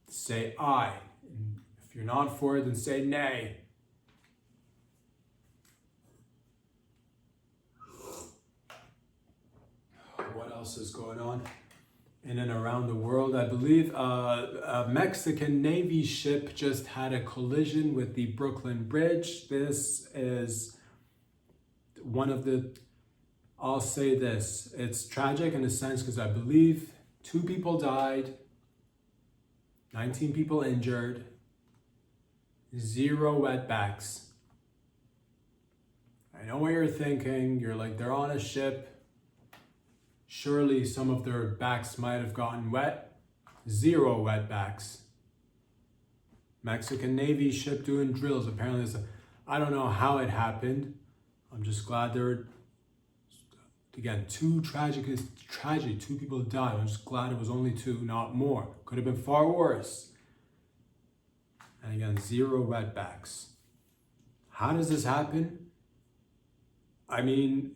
say aye. And if you're not for it, then say nay. What else is going on in and around the world? I believe a Mexican Navy ship just had a collision with the Brooklyn Bridge. This is one of the, I'll say this, it's tragic in a sense because I believe 2 people died, 19 people injured, 0 wetbacks. I know what you're thinking. You're like, they're on a ship. Surely some of their backs might have gotten wet. 0 wetbacks. Mexican Navy ship doing drills. Apparently, I don't know how it happened. I'm just glad there were, again, 2 tragedy. 2 people died. I'm just glad it was only 2, not more. Could have been far worse. And again, 0 wetbacks. How does this happen? I mean,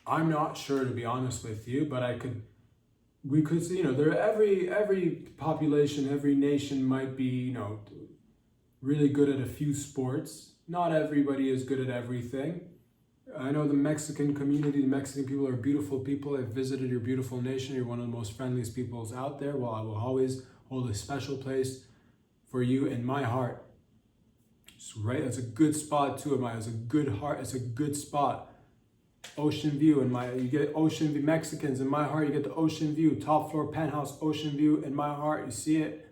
I'm not sure, to be honest with you, but we could see, there every population, every nation might be, really good at a few sports. Not everybody is good at everything. I know the Mexican community, the Mexican people are beautiful people. I've visited your beautiful nation. You're one of the most friendliest peoples out there. Well, I will always hold a special place for you in my heart. It's right. It's a good spot too. It's a good heart. It's a good spot. Ocean view you get ocean view. Mexicans in my heart, you get the ocean view, top floor penthouse, ocean view in my heart. You see it.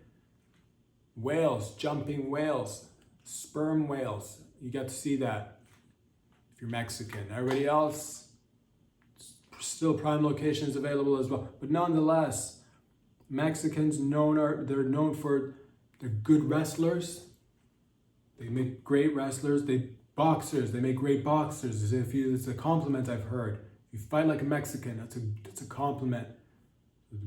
Whales, jumping whales, sperm whales. You get to see that if you're Mexican. Everybody else, still prime locations available as well. But nonetheless, Mexicans they're known for they're good wrestlers. They make great wrestlers. Boxers, they make great boxers. It's a compliment I've heard. If you fight like a Mexican, that's a compliment.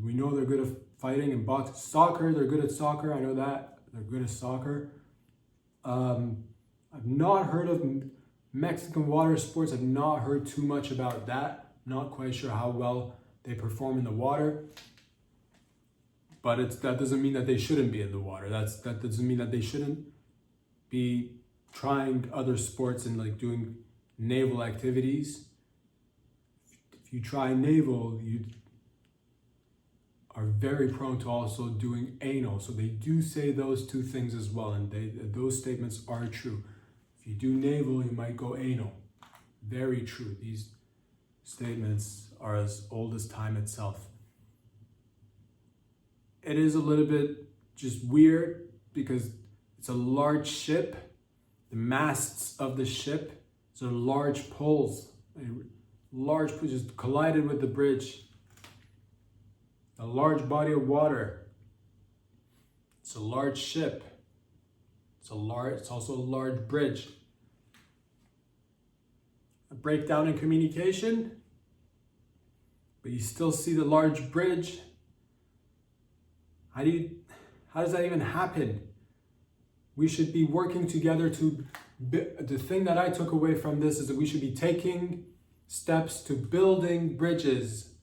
We know they're good at fighting and boxing. Soccer, they're good at soccer. I know that. They're good at soccer. I've not heard of Mexican water sports. I've not heard too much about that. Not quite sure how well they perform in the water. But that doesn't mean that they shouldn't be in the water. That doesn't mean that they shouldn't be trying other sports and like doing naval activities. If you try naval, you are very prone to also doing anal. So they do say those 2 things as well, and those statements are true. If you do naval, you might go anal. Very true. These statements are as old as time itself. It is a little bit just weird because it's a large ship. The masts of the ship, so large poles, just collided with the bridge. A large body of water. It's a large ship. It's also a large bridge. A breakdown in communication, but you still see the large bridge. How does that even happen? We should be working together the thing that I took away from this is that we should be taking steps to building bridges.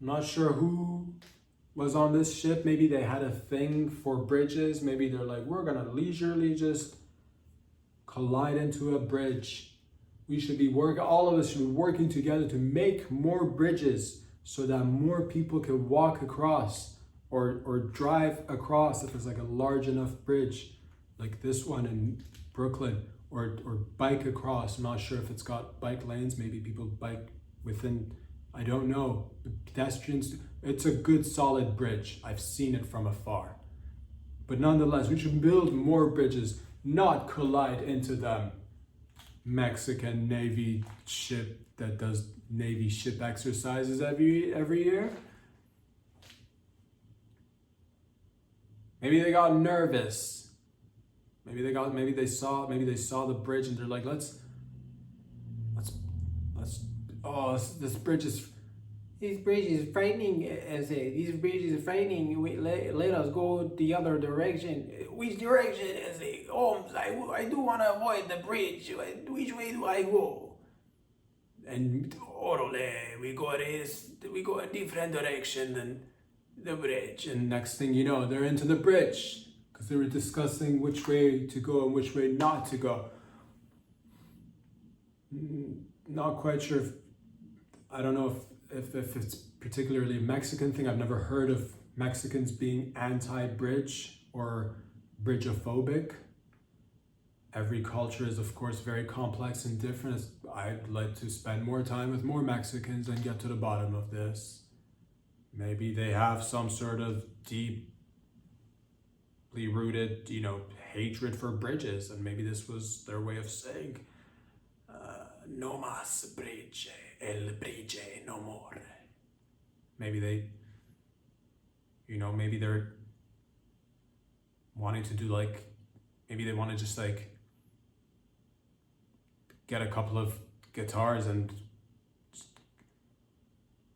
I'm not sure who was on this ship. Maybe they had a thing for bridges. Maybe they're like, we're gonna leisurely just collide into a bridge. We should be all of us should be working together to make more bridges so that more people can walk across or drive across if it's like a large enough bridge like this one in Brooklyn, or bike across. I'm not sure if it's got bike lanes. Maybe people bike within, I don't know. Pedestrians, it's a good solid bridge. I've seen it from afar. But nonetheless, we should build more bridges, not collide into the Mexican Navy ship that does Navy ship exercises every year. Maybe they got nervous. Maybe they saw the bridge and they're like, let's this bridge is frightening. These bridges are frightening. Let us go the other direction. Which direction? I do want to avoid the bridge. Which way do I go? And we go a different direction than the bridge. And next thing you know, they're into the bridge because they were discussing which way to go and which way not to go. Not quite sure I don't know if it's particularly a Mexican thing. I've never heard of Mexicans being anti-bridge or bridgeophobic. Every culture is, of course, very complex and different. I'd like to spend more time with more Mexicans and get to the bottom of this. Maybe they have some sort of deeply rooted, hatred for bridges, and maybe this was their way of saying, no mas bridge, el bridge no more. Maybe maybe they're wanting to do maybe they want to just get a couple of guitars and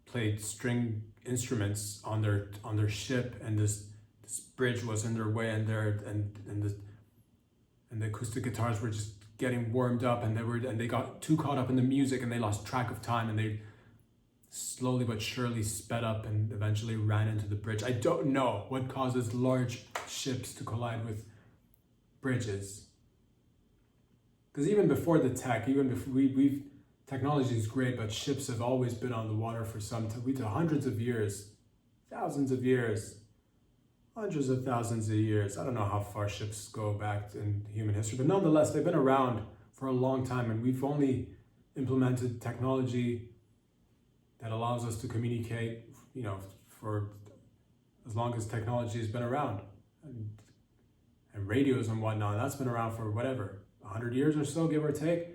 play string instruments on their ship, and this bridge was in their way, and the acoustic guitars were just getting warmed up, and they got too caught up in the music and they lost track of time, and they slowly but surely sped up and eventually ran into the bridge. I don't know what causes large ships to collide with bridges. Because even before the tech, even before technology is great, but ships have always been on the water for some time. Hundreds of years, thousands of years, hundreds of thousands of years. I don't know how far ships go back in human history, but nonetheless, they've been around for a long time, and we've only implemented technology that allows us to communicate, for as long as technology has been around. And radios and whatnot, that's been around for 100 years or so, give or take.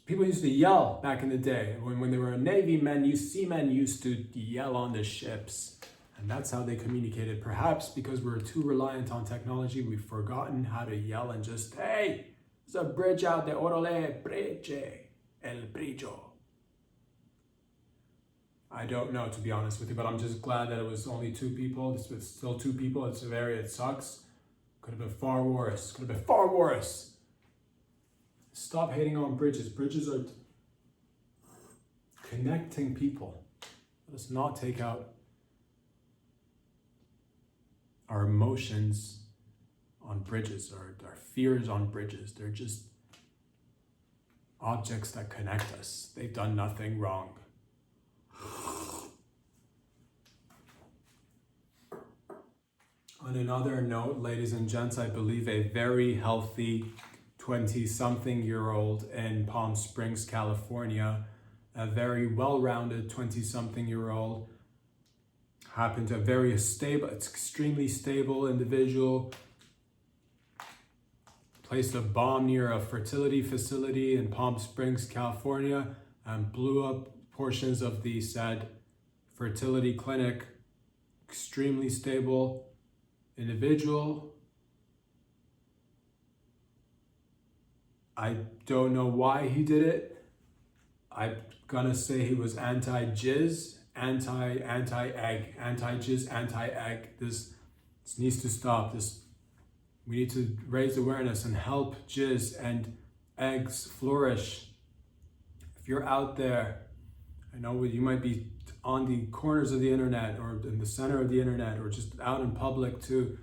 People used to yell back in the day. When they were Navy men, seamen used to yell on the ships. And that's how they communicated. Perhaps because we're too reliant on technology, we've forgotten how to yell and just, hey, there's a bridge out there, orole, bridge, el brillo. I don't know, to be honest with you, but I'm just glad that it was only two people. It's still two people. It sucks. Could have been far worse. Stop hating on bridges. Bridges are connecting people. Let's not take out our emotions on bridges, or our fears on bridges. They're just objects that connect us. They've done nothing wrong. On another note, ladies and gents, I believe a very healthy 20-something-year-old in Palm Springs, California, a very well-rounded 20-something-year-old, happened to a extremely stable individual, placed a bomb near a fertility facility in Palm Springs, California, and blew up portions of the said fertility clinic. Extremely stable individual. I don't know why he did it. I'm gonna say he was anti-jizz, anti-egg, anti-jizz, anti-egg. This needs to stop. We need to raise awareness and help jizz and eggs flourish. If you're out there I know you might be on the corners of the internet or in the center of the internet or just out in public too.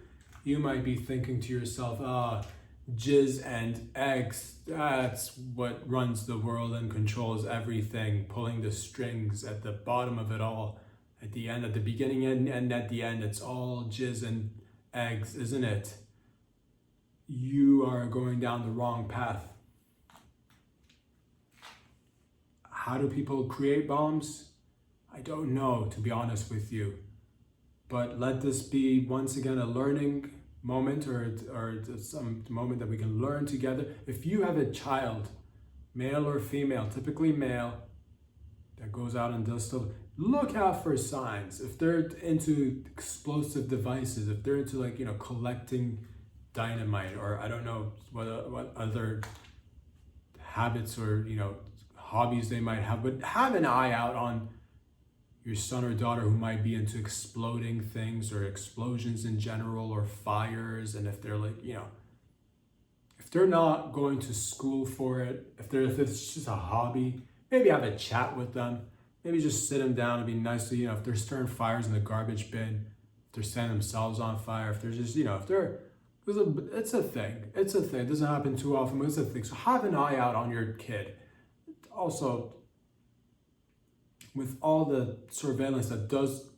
You might be thinking to yourself, jizz and eggs, that's what runs the world and controls everything, pulling the strings at the bottom of it all. At the end, at the beginning and at the end, it's all jizz and eggs, isn't it? You are going down the wrong path. How do people create bombs? I don't know, to be honest with you. But let this be once again a learning moment or some moment that we can learn together. If you have a child, male or female, typically male, that goes out and does stuff, look out for signs. If they're into explosive devices, if they're into collecting dynamite, or I don't know what other habits or hobbies they might have, but have an eye out on your son or daughter who might be into exploding things or explosions in general or fires. And if they're if they're not going to school for it, if it's just a hobby, maybe have a chat with them. Maybe just sit them down and be nice to, if they're stirring fires in the garbage bin, if they're setting themselves on fire, if they're just, if they're, it's a thing. It's a thing. It doesn't happen too often, but it's a thing. So have an eye out on your kid. Also, with all the surveillance that does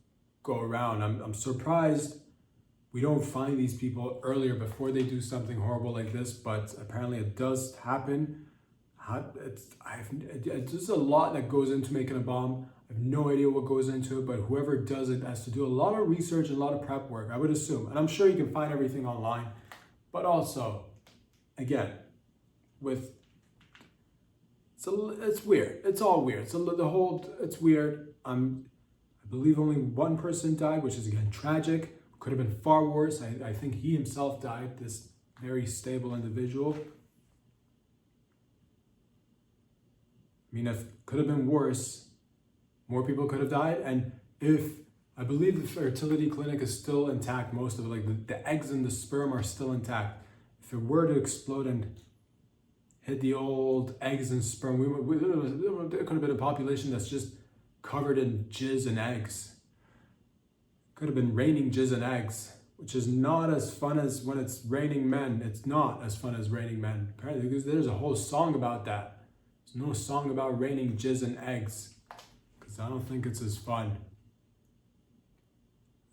go around, I'm surprised we don't find these people earlier before they do something horrible like this, but apparently it does happen. There's a lot that goes into making a bomb. I have no idea what goes into it, but whoever does it has to do a lot of research and a lot of prep work, I would assume. And I'm sure you can find everything online. But also, again, it's weird. It's all weird. So it's weird. I believe only one person died, which is again tragic. Could have been far worse. I think he himself died, this very stable individual. I mean, if could have been worse, more people could have died. And I believe the fertility clinic is still intact, most of it, the eggs and the sperm are still intact. If it were to explode and hit the old eggs and sperm, there could have been a population that's just covered in jizz and eggs. Could have been raining jizz and eggs, which is not as fun as when it's raining men. It's not as fun as raining men. Apparently, because there's a whole song about that. There's no song about raining jizz and eggs, because I don't think it's as fun.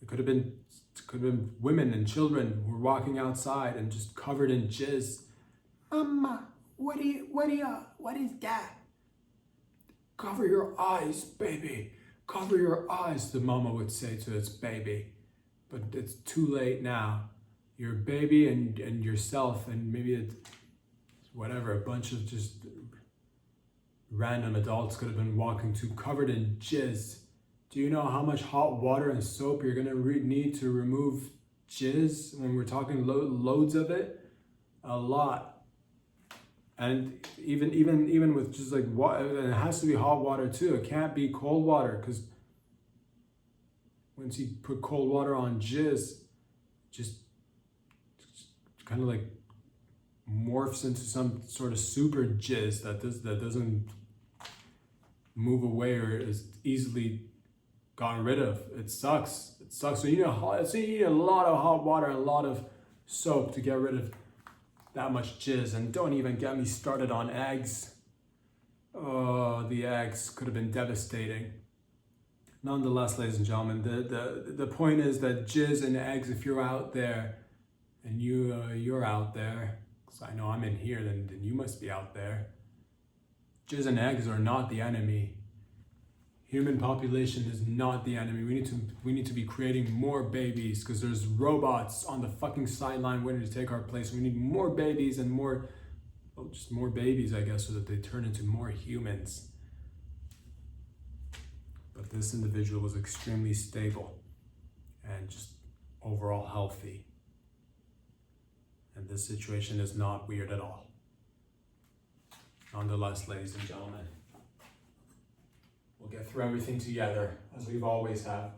It could have been women and children who were walking outside and just covered in jizz. Mama, what is that? Cover your eyes, baby. Cover your eyes, the mama would say to its baby. But it's too late now. Your baby and yourself and maybe it's whatever, a bunch of just random adults could have been walking to covered in jizz. Do you know how much hot water and soap you're gonna need to remove jizz when we're talking loads of it? A lot. And even with just water, and it has to be hot water too. It can't be cold water, because once you put cold water on jizz, just kind of morphs into some sort of super jizz that doesn't move away or is easily gotten rid of. It sucks. So you need a lot of hot water and a lot of soap to get rid of that much jizz. And don't even get me started on eggs. Oh, the eggs could have been devastating. Nonetheless, ladies and gentlemen, the point is that jizz and eggs, if you're out there and you're out there, because I know I'm in here, then you must be out there. Jizz and eggs are not the enemy. Human population is not the enemy. We need to be creating more babies, because there's robots on the fucking sideline waiting to take our place. We need more babies and more babies, I guess, so that they turn into more humans. But this individual was extremely stable and just overall healthy. And this situation is not weird at all. Nonetheless, ladies and gentlemen, we'll get through everything together, as we've always have.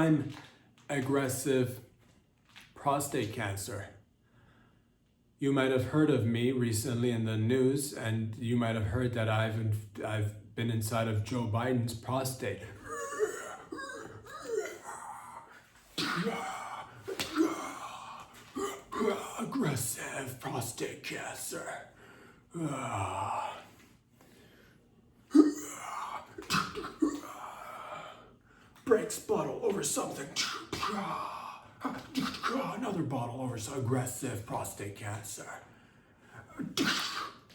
I'm aggressive prostate cancer. You might have heard of me recently in the news, and you might have heard that I've been inside of Joe Biden's prostate. Aggressive prostate cancer. Breaks bottle over something. Another bottle over some aggressive prostate cancer.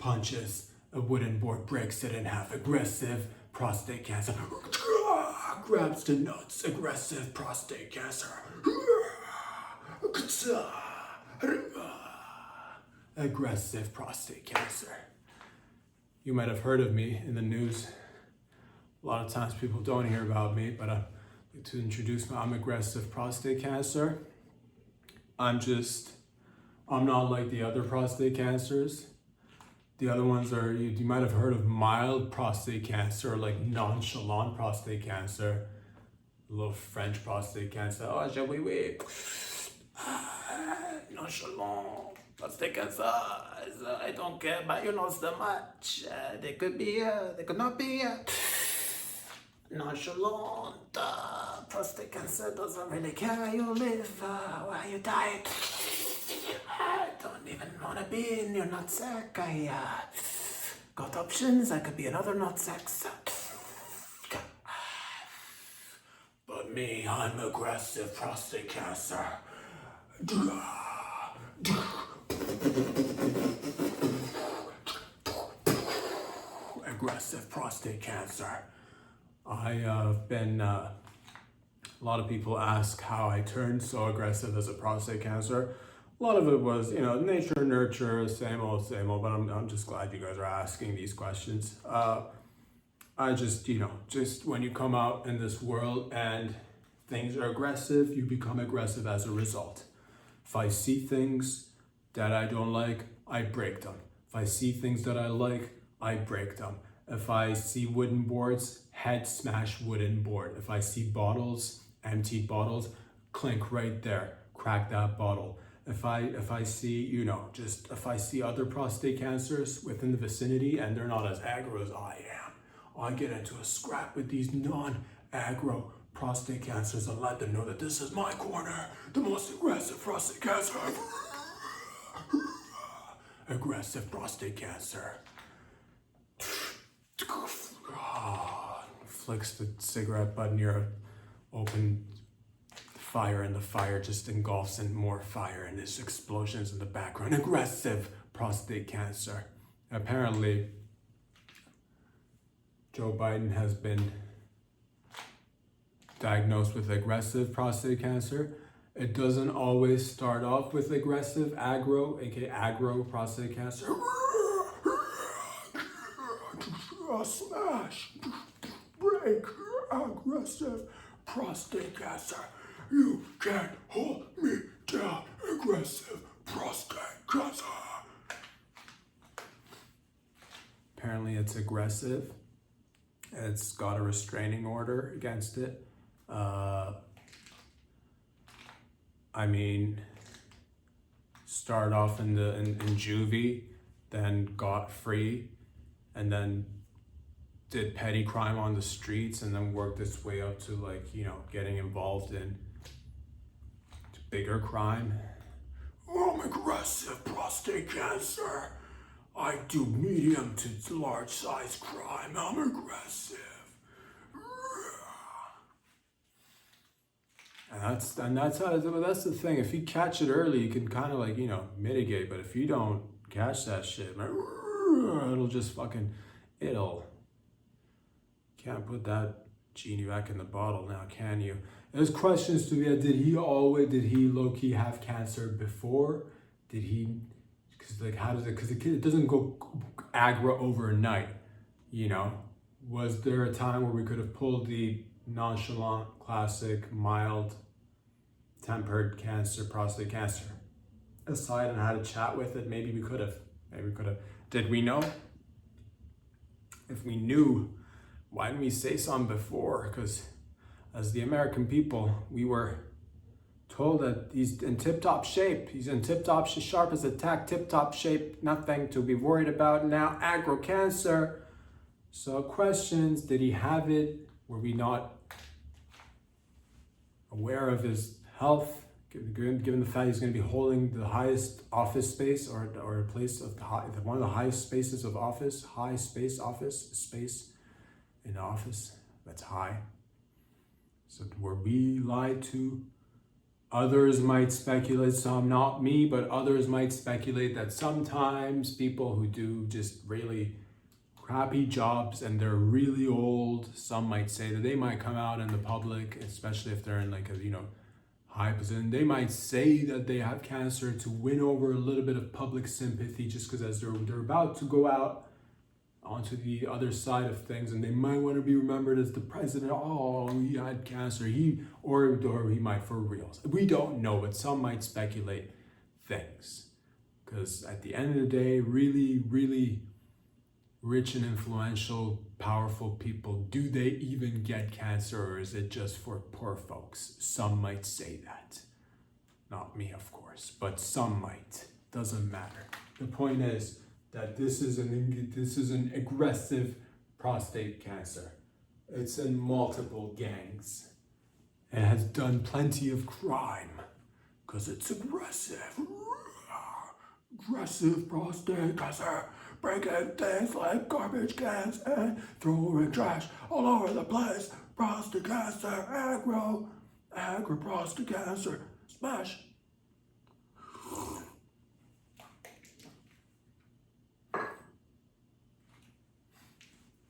Punches a wooden board, breaks it in half. Aggressive prostate cancer. Grabs the nuts. Aggressive prostate cancer. Aggressive prostate cancer. You might have heard of me in the news. A lot of times people don't hear about me, but I'd like to introduce me. I'm aggressive prostate cancer. I'm not like the other prostate cancers. The other ones are, you might have heard of mild prostate cancer, like nonchalant prostate cancer. A little French prostate cancer. Oh, je oui, oui. Nonchalant prostate cancer. I don't care about your nose that much. They could not be. Nonchalant. Prostate cancer doesn't really care how you live, where you die. I don't even want to be in your nutsack. I got options. I could be another nutsack. But me, I'm aggressive prostate cancer. Aggressive prostate cancer. I have been, a lot of people ask how I turned so aggressive as a prostate cancer. A lot of it was, nature, nurture, same old, but I'm just glad you guys are asking these questions. I just when you come out in this world and things are aggressive, you become aggressive as a result. If I see things that I don't like, I break them. If I see things that I like, I break them. If I see wooden boards, head smash wooden board. If I see bottles, empty bottles, clink right there, crack that bottle. If I see, if I see other prostate cancers within the vicinity and they're not as aggro as I am, I get into a scrap with these non-aggro prostate cancers and let them know that this is my corner, the most aggressive prostate cancer ever. Aggressive prostate cancer. Flicks the cigarette butt near open fire, and the fire just engulfs in more fire, and there's explosions in the background. Aggressive prostate cancer. Apparently, Joe Biden has been diagnosed with aggressive prostate cancer. It doesn't always start off with aggressive, aggro, aka aggro prostate cancer. Smash, break, aggressive prostate cancer. You can't hold me down, aggressive prostate cancer. Apparently it's aggressive. It's got a restraining order against it. Start off in juvie, then got free, and then did petty crime on the streets, and then worked its way up to getting involved in bigger crime. I'm aggressive prostate cancer. I do medium to large size crime. I'm aggressive. And that's the thing. If you catch it early, you can kind of mitigate. But if you don't catch that shit, man, it'll just can't put that genie back in the bottle now, can you? There's questions to be had. Did he low-key have cancer before? How does it, because it doesn't go aggro overnight, Was there a time where we could have pulled the nonchalant, classic, mild, tempered cancer, prostate cancer aside and had a chat with it? Maybe we could have. Did we know? If we knew, why didn't we say something before? Because as the American people, we were told that he's in tip-top shape. He's in tip-top, sharp as a tack, tip-top shape, nothing to be worried about. Now, agro cancer. So questions, did he have it? Were we not aware of his health, given the fact he's going to be holding the highest office space or a place of one of the highest spaces of office, space in the office that's high. So were we lied to? Others might speculate, some not me, but others might speculate that sometimes people who do just really crappy jobs and they're really old, some might say that they might come out in the public, especially if they're in like a, high position. They might say that they have cancer to win over a little bit of public sympathy, just because as they're about to go out onto the other side of things, and they might want to be remembered as the president. Oh, he had cancer. Or he might for real. We don't know, but some might speculate things, because at the end of the day, really, really rich and influential, powerful people, do they even get cancer, or is it just for poor folks? Some might say that. Not me, of course, but some might. Doesn't matter. The point is that this is an aggressive prostate cancer. It's in multiple gangs. It has done plenty of crime because it's aggressive. Aggressive prostate cancer. Breaking things like garbage cans and throwing trash all over the place. Prostate cancer, agro prostate cancer. Smash.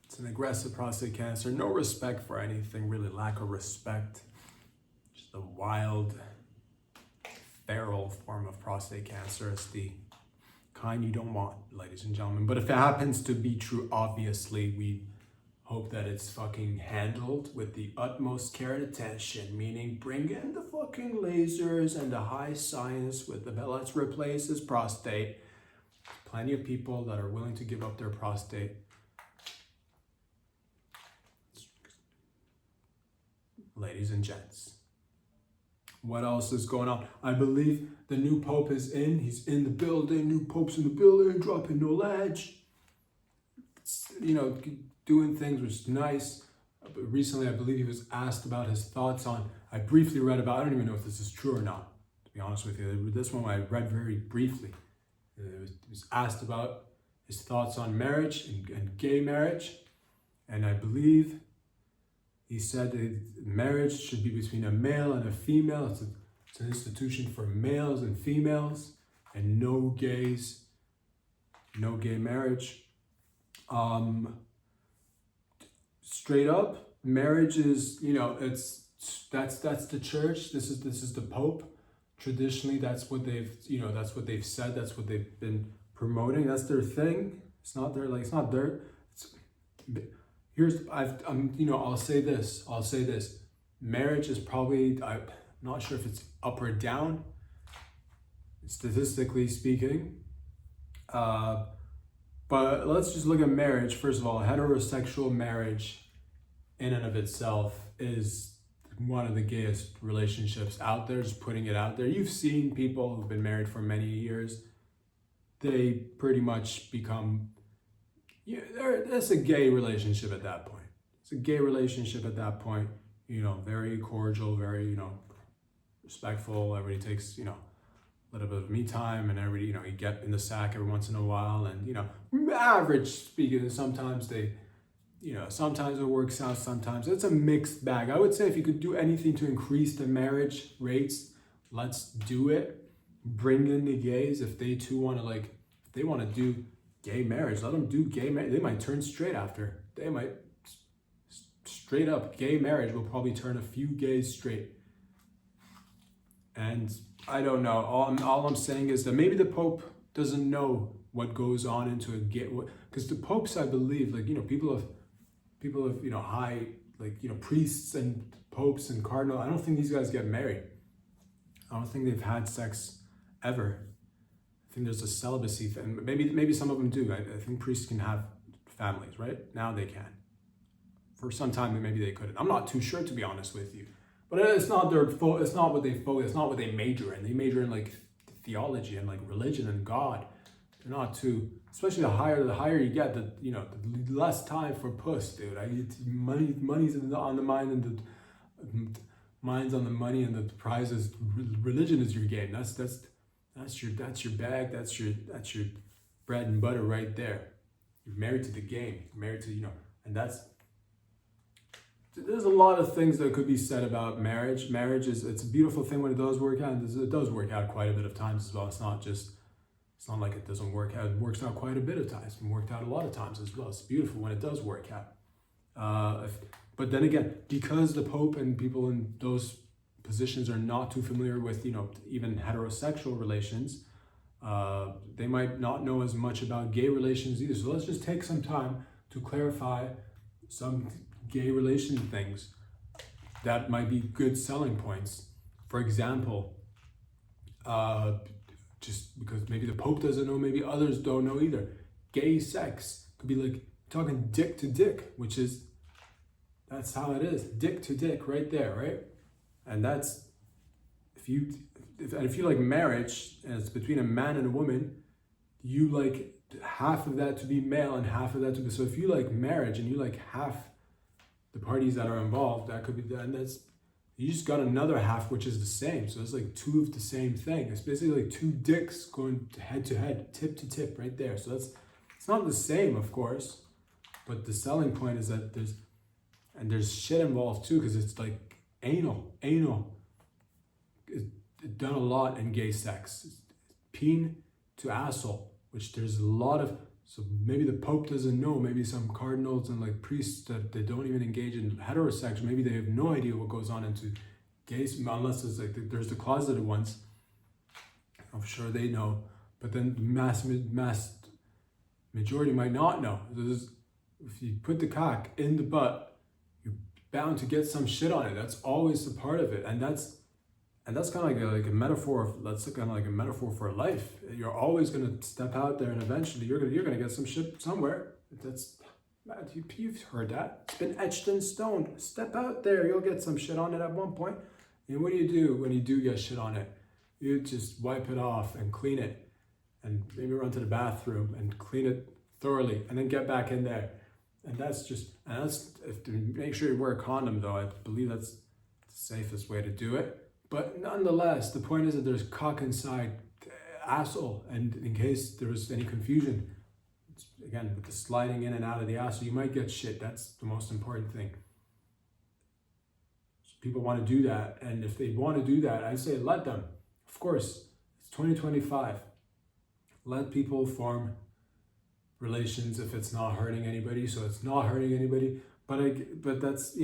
It's an aggressive prostate cancer. No respect for anything, really lack of respect. Just a wild, feral form of prostate cancer. It's the kind you don't want, ladies and gentlemen. But if it happens to be true, obviously, we hope that it's fucking handled with the utmost care and attention, meaning bring in the fucking lasers and the high science with the let's replace his prostate. Plenty of people that are willing to give up their prostate. Ladies and gents. What else is going on? I believe the new Pope is in. He's in the building. New Pope's in the building, dropping knowledge. Doing things was nice. But recently, I believe he was asked about his thoughts on, I briefly read about, I don't even know if this is true or not, to be honest with you. This one I read very briefly. He was asked about his thoughts on marriage and gay marriage. And I believe he said that marriage should be between a male and a female. It's an institution for males and females, and no gays, no gay marriage. Straight up, marriage is, that's the church. This is the Pope. Traditionally, that's what they've said. That's what they've been promoting. That's their thing. It's not their. I'll say this. Marriage is probably, I'm not sure if it's up or down, statistically speaking. But let's just look at marriage. First of all, heterosexual marriage in and of itself is one of the gayest relationships out there, just putting it out there. You've seen people who've been married for many years. They pretty much become, it's a gay relationship at that point. It's a gay relationship at that point, very cordial, very, respectful. Everybody takes, a little bit of me time, and everybody, you get in the sack every once in a while, and, average speaking, sometimes sometimes it works out, sometimes it's a mixed bag. I would say if you could do anything to increase the marriage rates, let's do it. Bring in the gays. If they too want to, if they want to do gay marriage, let them do gay marriage. They might turn straight after. They might, straight up, gay marriage will probably turn a few gays straight. And I don't know. All I'm saying is that maybe the Pope doesn't know what goes on into a gay, because the popes, I believe, people of high, priests and popes and cardinals, I don't think these guys get married. I don't think they've had sex ever. I think there's a celibacy thing. Maybe some of them do. I think priests can have families, right? Now they can. for some time, maybe they couldn't. I'm not too sure, to be honest with you. But it's not their fault. It's not what they focus. It's not what they major in. They major in like theology and like religion and God. They're not too. Especially the higher you get, the the less time for puss, dude. Money's on the mind, and the mind's on the money, and the prize is religion is your game. That's your bag. That's your bread and butter right there. You're married to the game. You're married to and there's a lot of things that could be said about marriage. Marriage it's a beautiful thing when it does work out. And it does work out quite a bit of times as well. It's not like it doesn't work out. It works out quite a bit of times. It's worked out a lot of times as well. It's beautiful when it does work out. But then again, because the Pope and people in those positions are not too familiar with even heterosexual relations, they might not know as much about gay relations either. So let's just take some time to clarify some gay relation things that might be good selling points. For example, just because maybe the Pope doesn't know, maybe others don't know either. Gay sex could be like talking dick to dick, that's how it is. Dick to dick right there, right? And that's, if you like marriage and it's between a man and a woman, you like half of that to be male and half of that to be, so if you like marriage and you like half the parties that are involved, that could be, and that's, you just got another half which is the same. So it's like two of the same thing. It's basically like two dicks going head to head, tip to tip right there. So it's not the same, of course, but the selling point is that there's shit involved too, because it's like anal. It's done a lot in gay sex. It's peen to asshole, which there's a lot of. So maybe the Pope doesn't know, maybe some cardinals and like priests that they don't even engage in heterosexual, maybe they have no idea what goes on into gays, unless it's like there's the closeted ones. I'm sure they know, but then the mass majority might not know. If you put the cock in the butt, you're bound to get some shit on it. That's always a part of it, and that's kind of like a metaphor. That's kind of like a metaphor for life. You're always gonna step out there, and eventually you're gonna get some shit somewhere. You've heard that. It's been etched in stone. Step out there, you'll get some shit on it at one point. And what do you do when you do get shit on it? You just wipe it off and clean it, and maybe run to the bathroom and clean it thoroughly, and then get back in there. And that's if to make sure you wear a condom though. I believe that's the safest way to do it. But nonetheless, the point is that there's cock inside asshole, and in case there was any confusion, again, with the sliding in and out of the asshole, you might get shit. That's the most important thing. So people want to do that, and if they want to do that, I say let them. Of course, it's 2025. Let people form relations if it's not hurting anybody. So it's not hurting anybody. But that's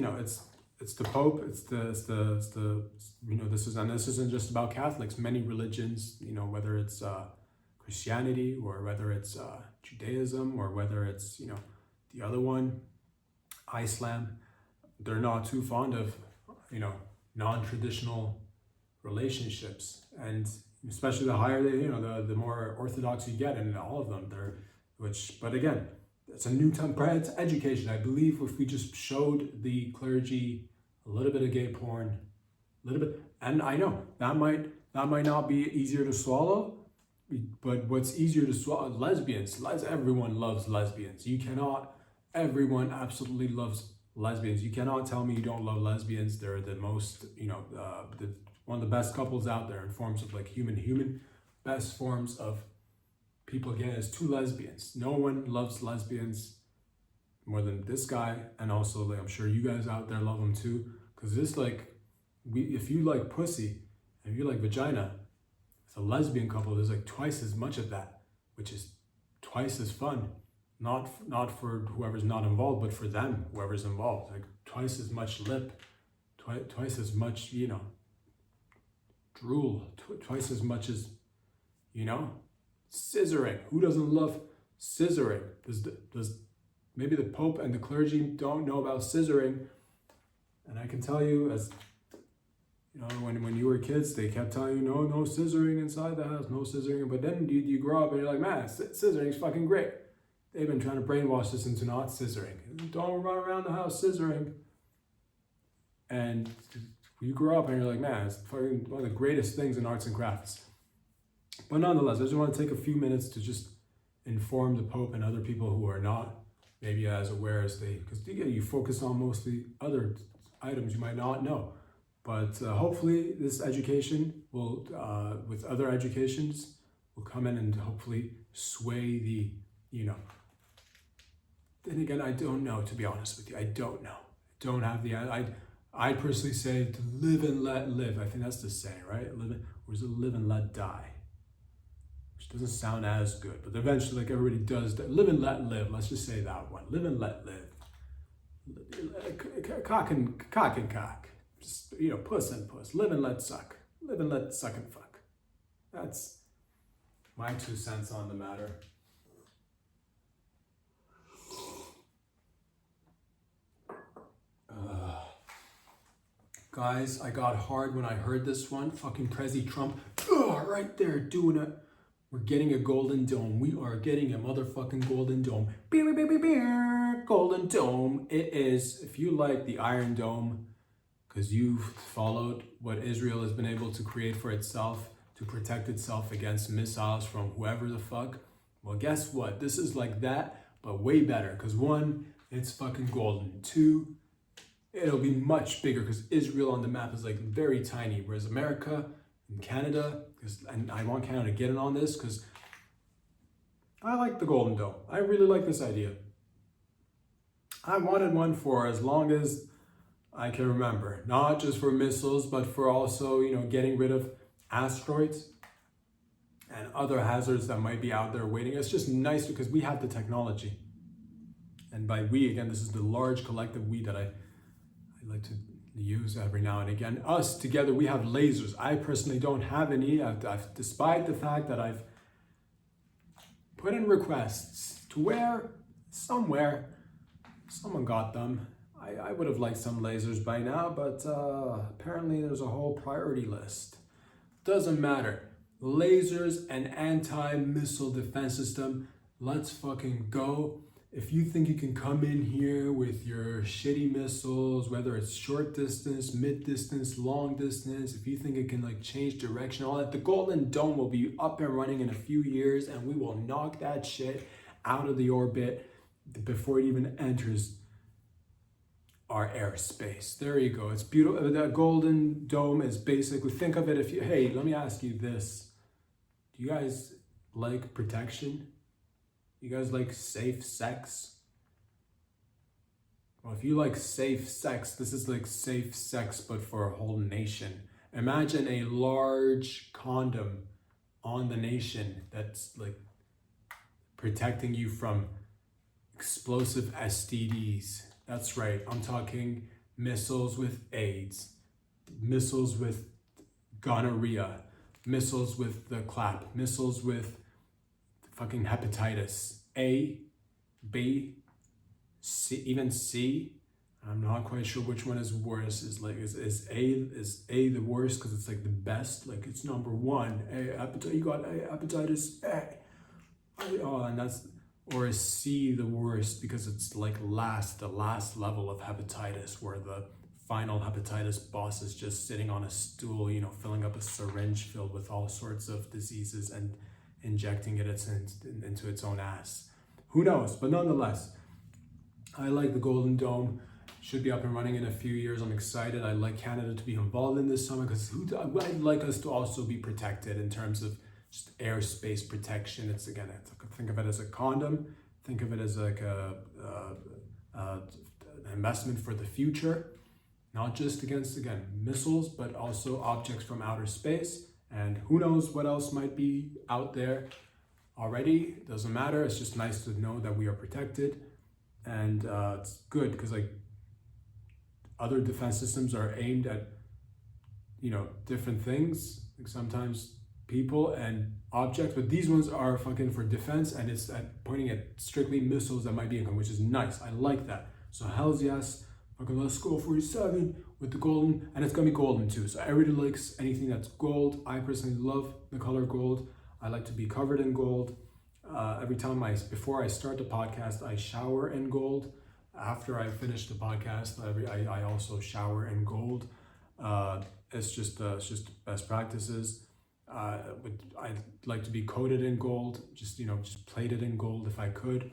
it's the Pope. It's the this isn't just about Catholics. Many religions, whether it's Christianity or whether it's Judaism or whether it's the other one, Islam, they're not too fond of non-traditional relationships, and especially the higher they, the more orthodox you get, and all of them but again, it's a new time. It's education. I believe if we just showed the clergy a little bit of gay porn, a little bit, and I know that might not be easier to swallow, but what's easier to swallow? Lesbians. Everyone loves lesbians. Everyone absolutely loves lesbians. You cannot tell me you don't love lesbians. They're the most, one of the best couples out there in forms of like human best forms of people getting is two lesbians. No one loves lesbians more than this guy, and also like I'm sure you guys out there love them too, because it's like if you like pussy and if you like vagina, it's a lesbian couple. There's like twice as much of that, which is twice as fun. Not for whoever's not involved, but for them, whoever's involved. Like twice as much lip, twice as much drool, twice as much as scissoring. Who doesn't love scissoring? Does maybe the Pope and the clergy don't know about scissoring? And I can tell you, as when you were kids, they kept telling you no scissoring inside the house, no scissoring. But then you grow up and you're like, man, scissoring is fucking great. they've been trying to brainwash us into not scissoring. Don't run around the house scissoring. And you grow up and you're like, man, it's fucking one of the greatest things in arts and crafts. But nonetheless, I just want to take a few minutes to just inform the Pope and other people who are not maybe as aware as they, because you focus on mostly other items you might not know. But hopefully this education will, with other educations, will come in and hopefully sway the, Then again, I don't know, to be honest with you. I don't know. I don't have the, I personally say to live and let live. I think that's the saying, right? Or is it live and let die? Which doesn't sound as good, but eventually, like everybody does, live and let live. Let's just say that one. Live and let live. Cock and cock. Just, puss and puss. Live and let suck. Live and let suck and fuck. That's my 2 cents on the matter. Guys, I got hard when I heard this one. Fucking Prezi Trump. Right there, doing it. We're getting a golden dome. We are getting a motherfucking golden dome. Golden dome. It is, if you like the Iron Dome, because you've followed what Israel has been able to create for itself to protect itself against missiles from whoever the fuck. Well, guess what? This is like that, but way better. Because 1, it's fucking golden. 2, it'll be much bigger because Israel on the map is like very tiny, whereas America and Canada, and I want Canada to get in on this because I like the Golden Dome. I really like this idea. I wanted one for as long as I can remember, not just for missiles, but for also, getting rid of asteroids and other hazards that might be out there waiting. It's just nice because we have the technology. And by we, again, this is the large collective we that I like to use every now and again. Us together, we have lasers. I personally don't have any. Despite the fact that I've put in requests to where somewhere someone got them. I would have liked some lasers by now, but apparently there's a whole priority list. Doesn't matter. Lasers and anti-missile defense system. Let's fucking go. If you think you can come in here with your shitty missiles, whether it's short distance, mid distance, long distance, if you think it can change direction, all that, the Golden Dome will be up and running in a few years and we will knock that shit out of the orbit before it even enters our airspace. There you go. It's beautiful. The Golden Dome is basically, think of it hey, let me ask you this. Do you guys like protection? You guys like safe sex? Well, if you like safe sex, this is like safe sex, but for a whole nation. Imagine a large condom on the nation that's protecting you from explosive STDs. That's right. I'm talking missiles with AIDS, missiles with gonorrhea, missiles with the clap, missiles with fucking hepatitis A, B, C, even C. I'm not quite sure which one is worse. Is A the worst because it's the best? It's number 1. You got hepatitis A. Oh, and that's, or is C the worst because it's the last level of hepatitis where the final hepatitis boss is just sitting on a stool, filling up a syringe filled with all sorts of diseases and injecting it into its own ass. Who knows? But nonetheless, I like the Golden Dome. Should be up and running in a few years. I'm excited. I'd like Canada to be involved in this summit because I'd like us to also be protected in terms of just airspace protection. Think of it as a condom. Think of it as an investment for the future, not just against, missiles, but also objects from outer space. And who knows what else might be out there already. Doesn't matter. It's just nice to know that we are protected. And it's good because other defense systems are aimed at, different things. Sometimes people and objects, but these ones are fucking for defense and it's pointing at strictly missiles that might be incoming, which is nice. I like that. So hells yes. Fucking let's go 47 with the golden, and it's gonna be golden too. So everybody likes anything that's gold. I personally love the color gold. I like to be covered in gold. Every time before I start the podcast, I shower in gold. After I finish the podcast, I also shower in gold. It's just best practices. I'd like to be coated in gold, just plated in gold if I could.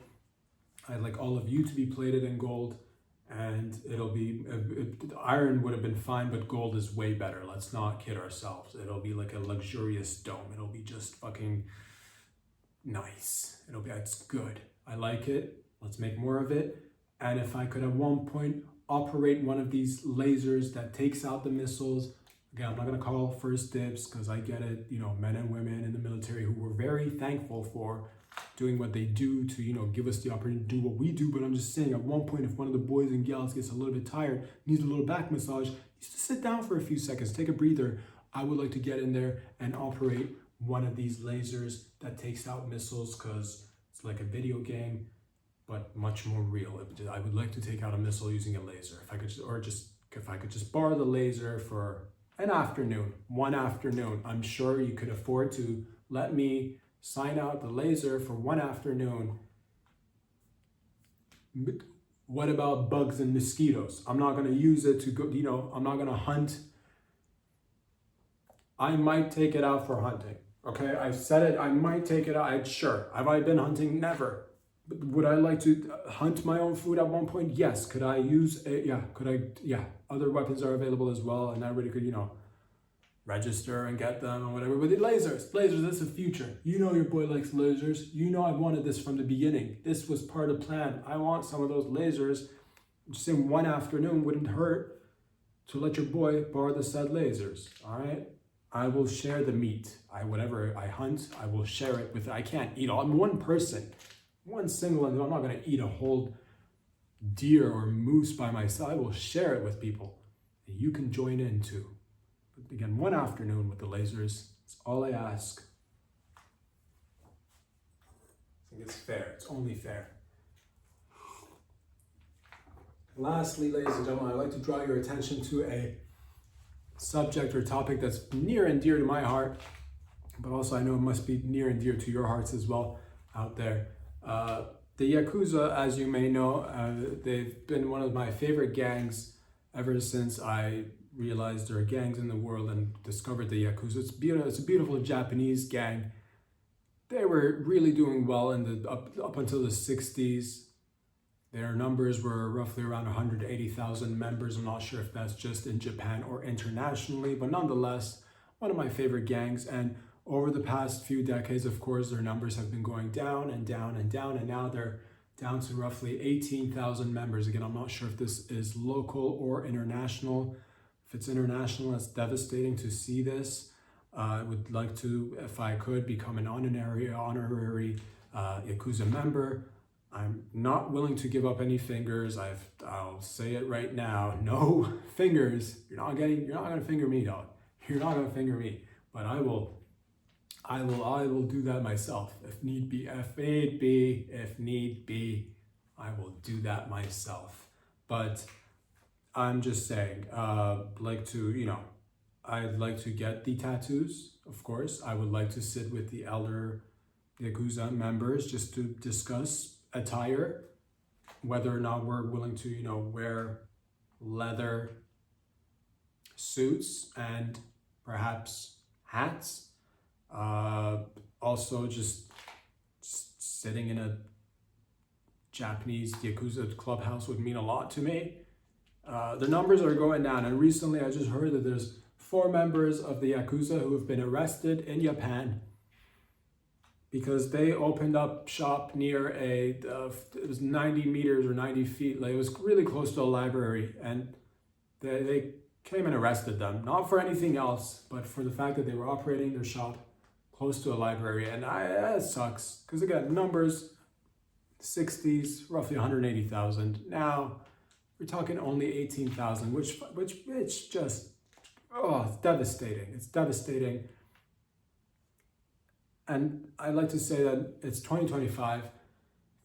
I'd like all of you to be plated in gold, and iron would have been fine, but gold is way better. Let's not kid ourselves. It'll be like a luxurious dome. It'll be just fucking nice. It's good. I like it. Let's make more of it. And if I could at one point operate one of these lasers that takes out the missiles, again, I'm not going to call first dibs because I get it, men and women in the military who we're very thankful for doing what they do to, give us the opportunity to do what we do. But I'm just saying, at one point, if one of the boys and gals gets a little bit tired, needs a little back massage, needs to sit down for a few seconds, take a breather. I would like to get in there and operate one of these lasers that takes out missiles, because it's like a video game, but much more real. I would like to take out a missile using a laser. If I could just borrow the laser for one afternoon, I'm sure you could afford to let me sign out the laser for one afternoon. What about bugs and mosquitoes? I'm not going to use it to go, I'm not going to hunt. I might take it out for hunting. Okay, I've said it, I might take it out. Sure. Have I been hunting? Never. But would I like to hunt my own food at one point? Yes. Could I use it? Yeah. Yeah. Other weapons are available as well, and everybody could, register and get them or whatever. But the lasers, that's the future. Your boy likes lasers. I wanted this from the beginning. This was part of the plan. I want some of those lasers. Just in one afternoon wouldn't hurt to let your boy borrow the said lasers. All right. I will share the meat. Whatever I hunt, I will share it with. I can't eat all. I'm one person, one single. I'm not going to eat a whole deer or moose by myself. I will share it with people. And you can join in too. But again, one afternoon with the lasers. That's all I ask. I think it's fair. It's only fair. Lastly, ladies and gentlemen, I'd like to draw your attention to a subject or topic that's near and dear to my heart, but also I know it must be near and dear to your hearts as well out there. The Yakuza, as you may know, they've been one of my favorite gangs ever since I realized there are gangs in the world and discovered the Yakuza. It's a beautiful Japanese gang. They were really doing well in up until the 60s. Their numbers were roughly around 180,000 members. I'm not sure if that's just in Japan or internationally, but nonetheless, one of my favorite gangs. And over the past few decades, of course, their numbers have been going down and down and down, and now they're down to roughly 18,000 members. Again, I'm not sure if this is local or international. If it's international, it's devastating to see this. I would like to, if I could, become an honorary Yakuza member. I'm not willing to give up any fingers. I'll say it right now. No fingers. You're not gonna finger me, dog. You're not gonna finger me. But I will do that myself. If need be, I will do that myself. But I'm just saying, I'd like to get the tattoos, of course. I would like to sit with the elder Yakuza members just to discuss attire, whether or not we're willing to, wear leather suits and perhaps hats. Also, just sitting in a Japanese Yakuza clubhouse would mean a lot to me. The numbers are going down, and recently I just heard that there's 4 members of the Yakuza who have been arrested in Japan because they opened up shop near it was 90 meters or 90 feet, like it was really close to a library, and they came and arrested them, not for anything else, but for the fact that they were operating their shop close to a library. And that sucks, because again, numbers, 60s, roughly 180,000. Now, we're talking only 18,000, which just, it's devastating. It's devastating. And I'd like to say that it's 2025. If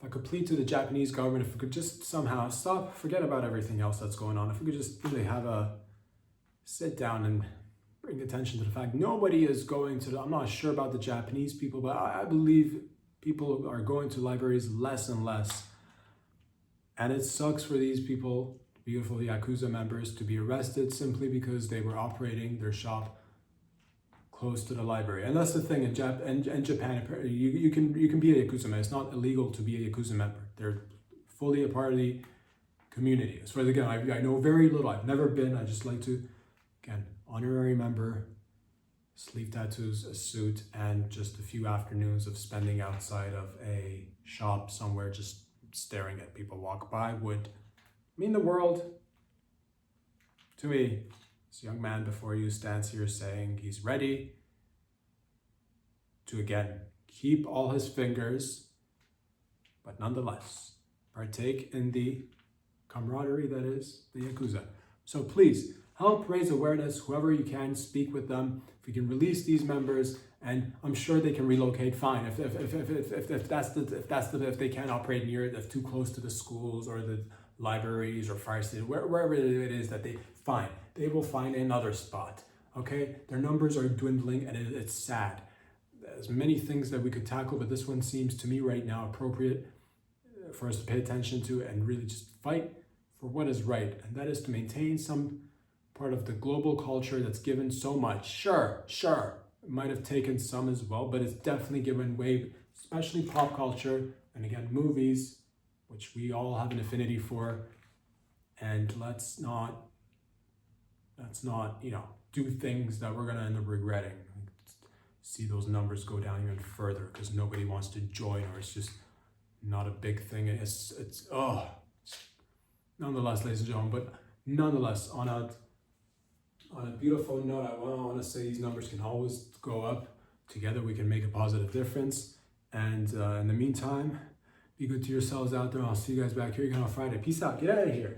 I could plead to the Japanese government, if we could just somehow forget about everything else that's going on, if we could just really have a sit down and bring attention to the fact nobody is going to, I'm not sure about the Japanese people, but I believe People are going to libraries less and less. And it sucks for these people, beautiful Yakuza members, to be arrested simply because they were operating their shop close to the library. And that's the thing, in Japan, you can be a Yakuza member. It's not illegal to be a Yakuza member. They're fully a part of the community. As far as, again, I know very little. I've never been. I just like to, again, honorary member, sleeve tattoos, a suit, and just a few afternoons of spending outside of a shop somewhere just staring at people walk by would mean the world to me. This young man before you stands here saying he's ready to, again, keep all his fingers, but nonetheless partake in the camaraderie that is the Yakuza. So please help raise awareness, whoever you can, speak with them. If you can release these members, and I'm sure they can relocate fine. If they can't operate near it, if too close to the schools or the libraries or fire stations, wherever it is that fine, they will find another spot. Okay, their numbers are dwindling, and it's sad. There's many things that we could tackle, but this one seems to me right now appropriate for us to pay attention to and really just fight for what is right, and that is to maintain some part of the global culture that's given so much. Sure, it might have taken some as well, but it's definitely given way, especially pop culture, and again, movies, which we all have an affinity for. And let's not, do things that we're gonna end up regretting. See those numbers go down even further because nobody wants to join, or it's just not a big thing. Nonetheless, ladies and gentlemen, but nonetheless, on a beautiful note, I want to say these numbers can always go up. Together we can make a positive difference. And in the meantime, be good to yourselves out there. I'll see you guys back here again on Friday. Peace out. Get out of here.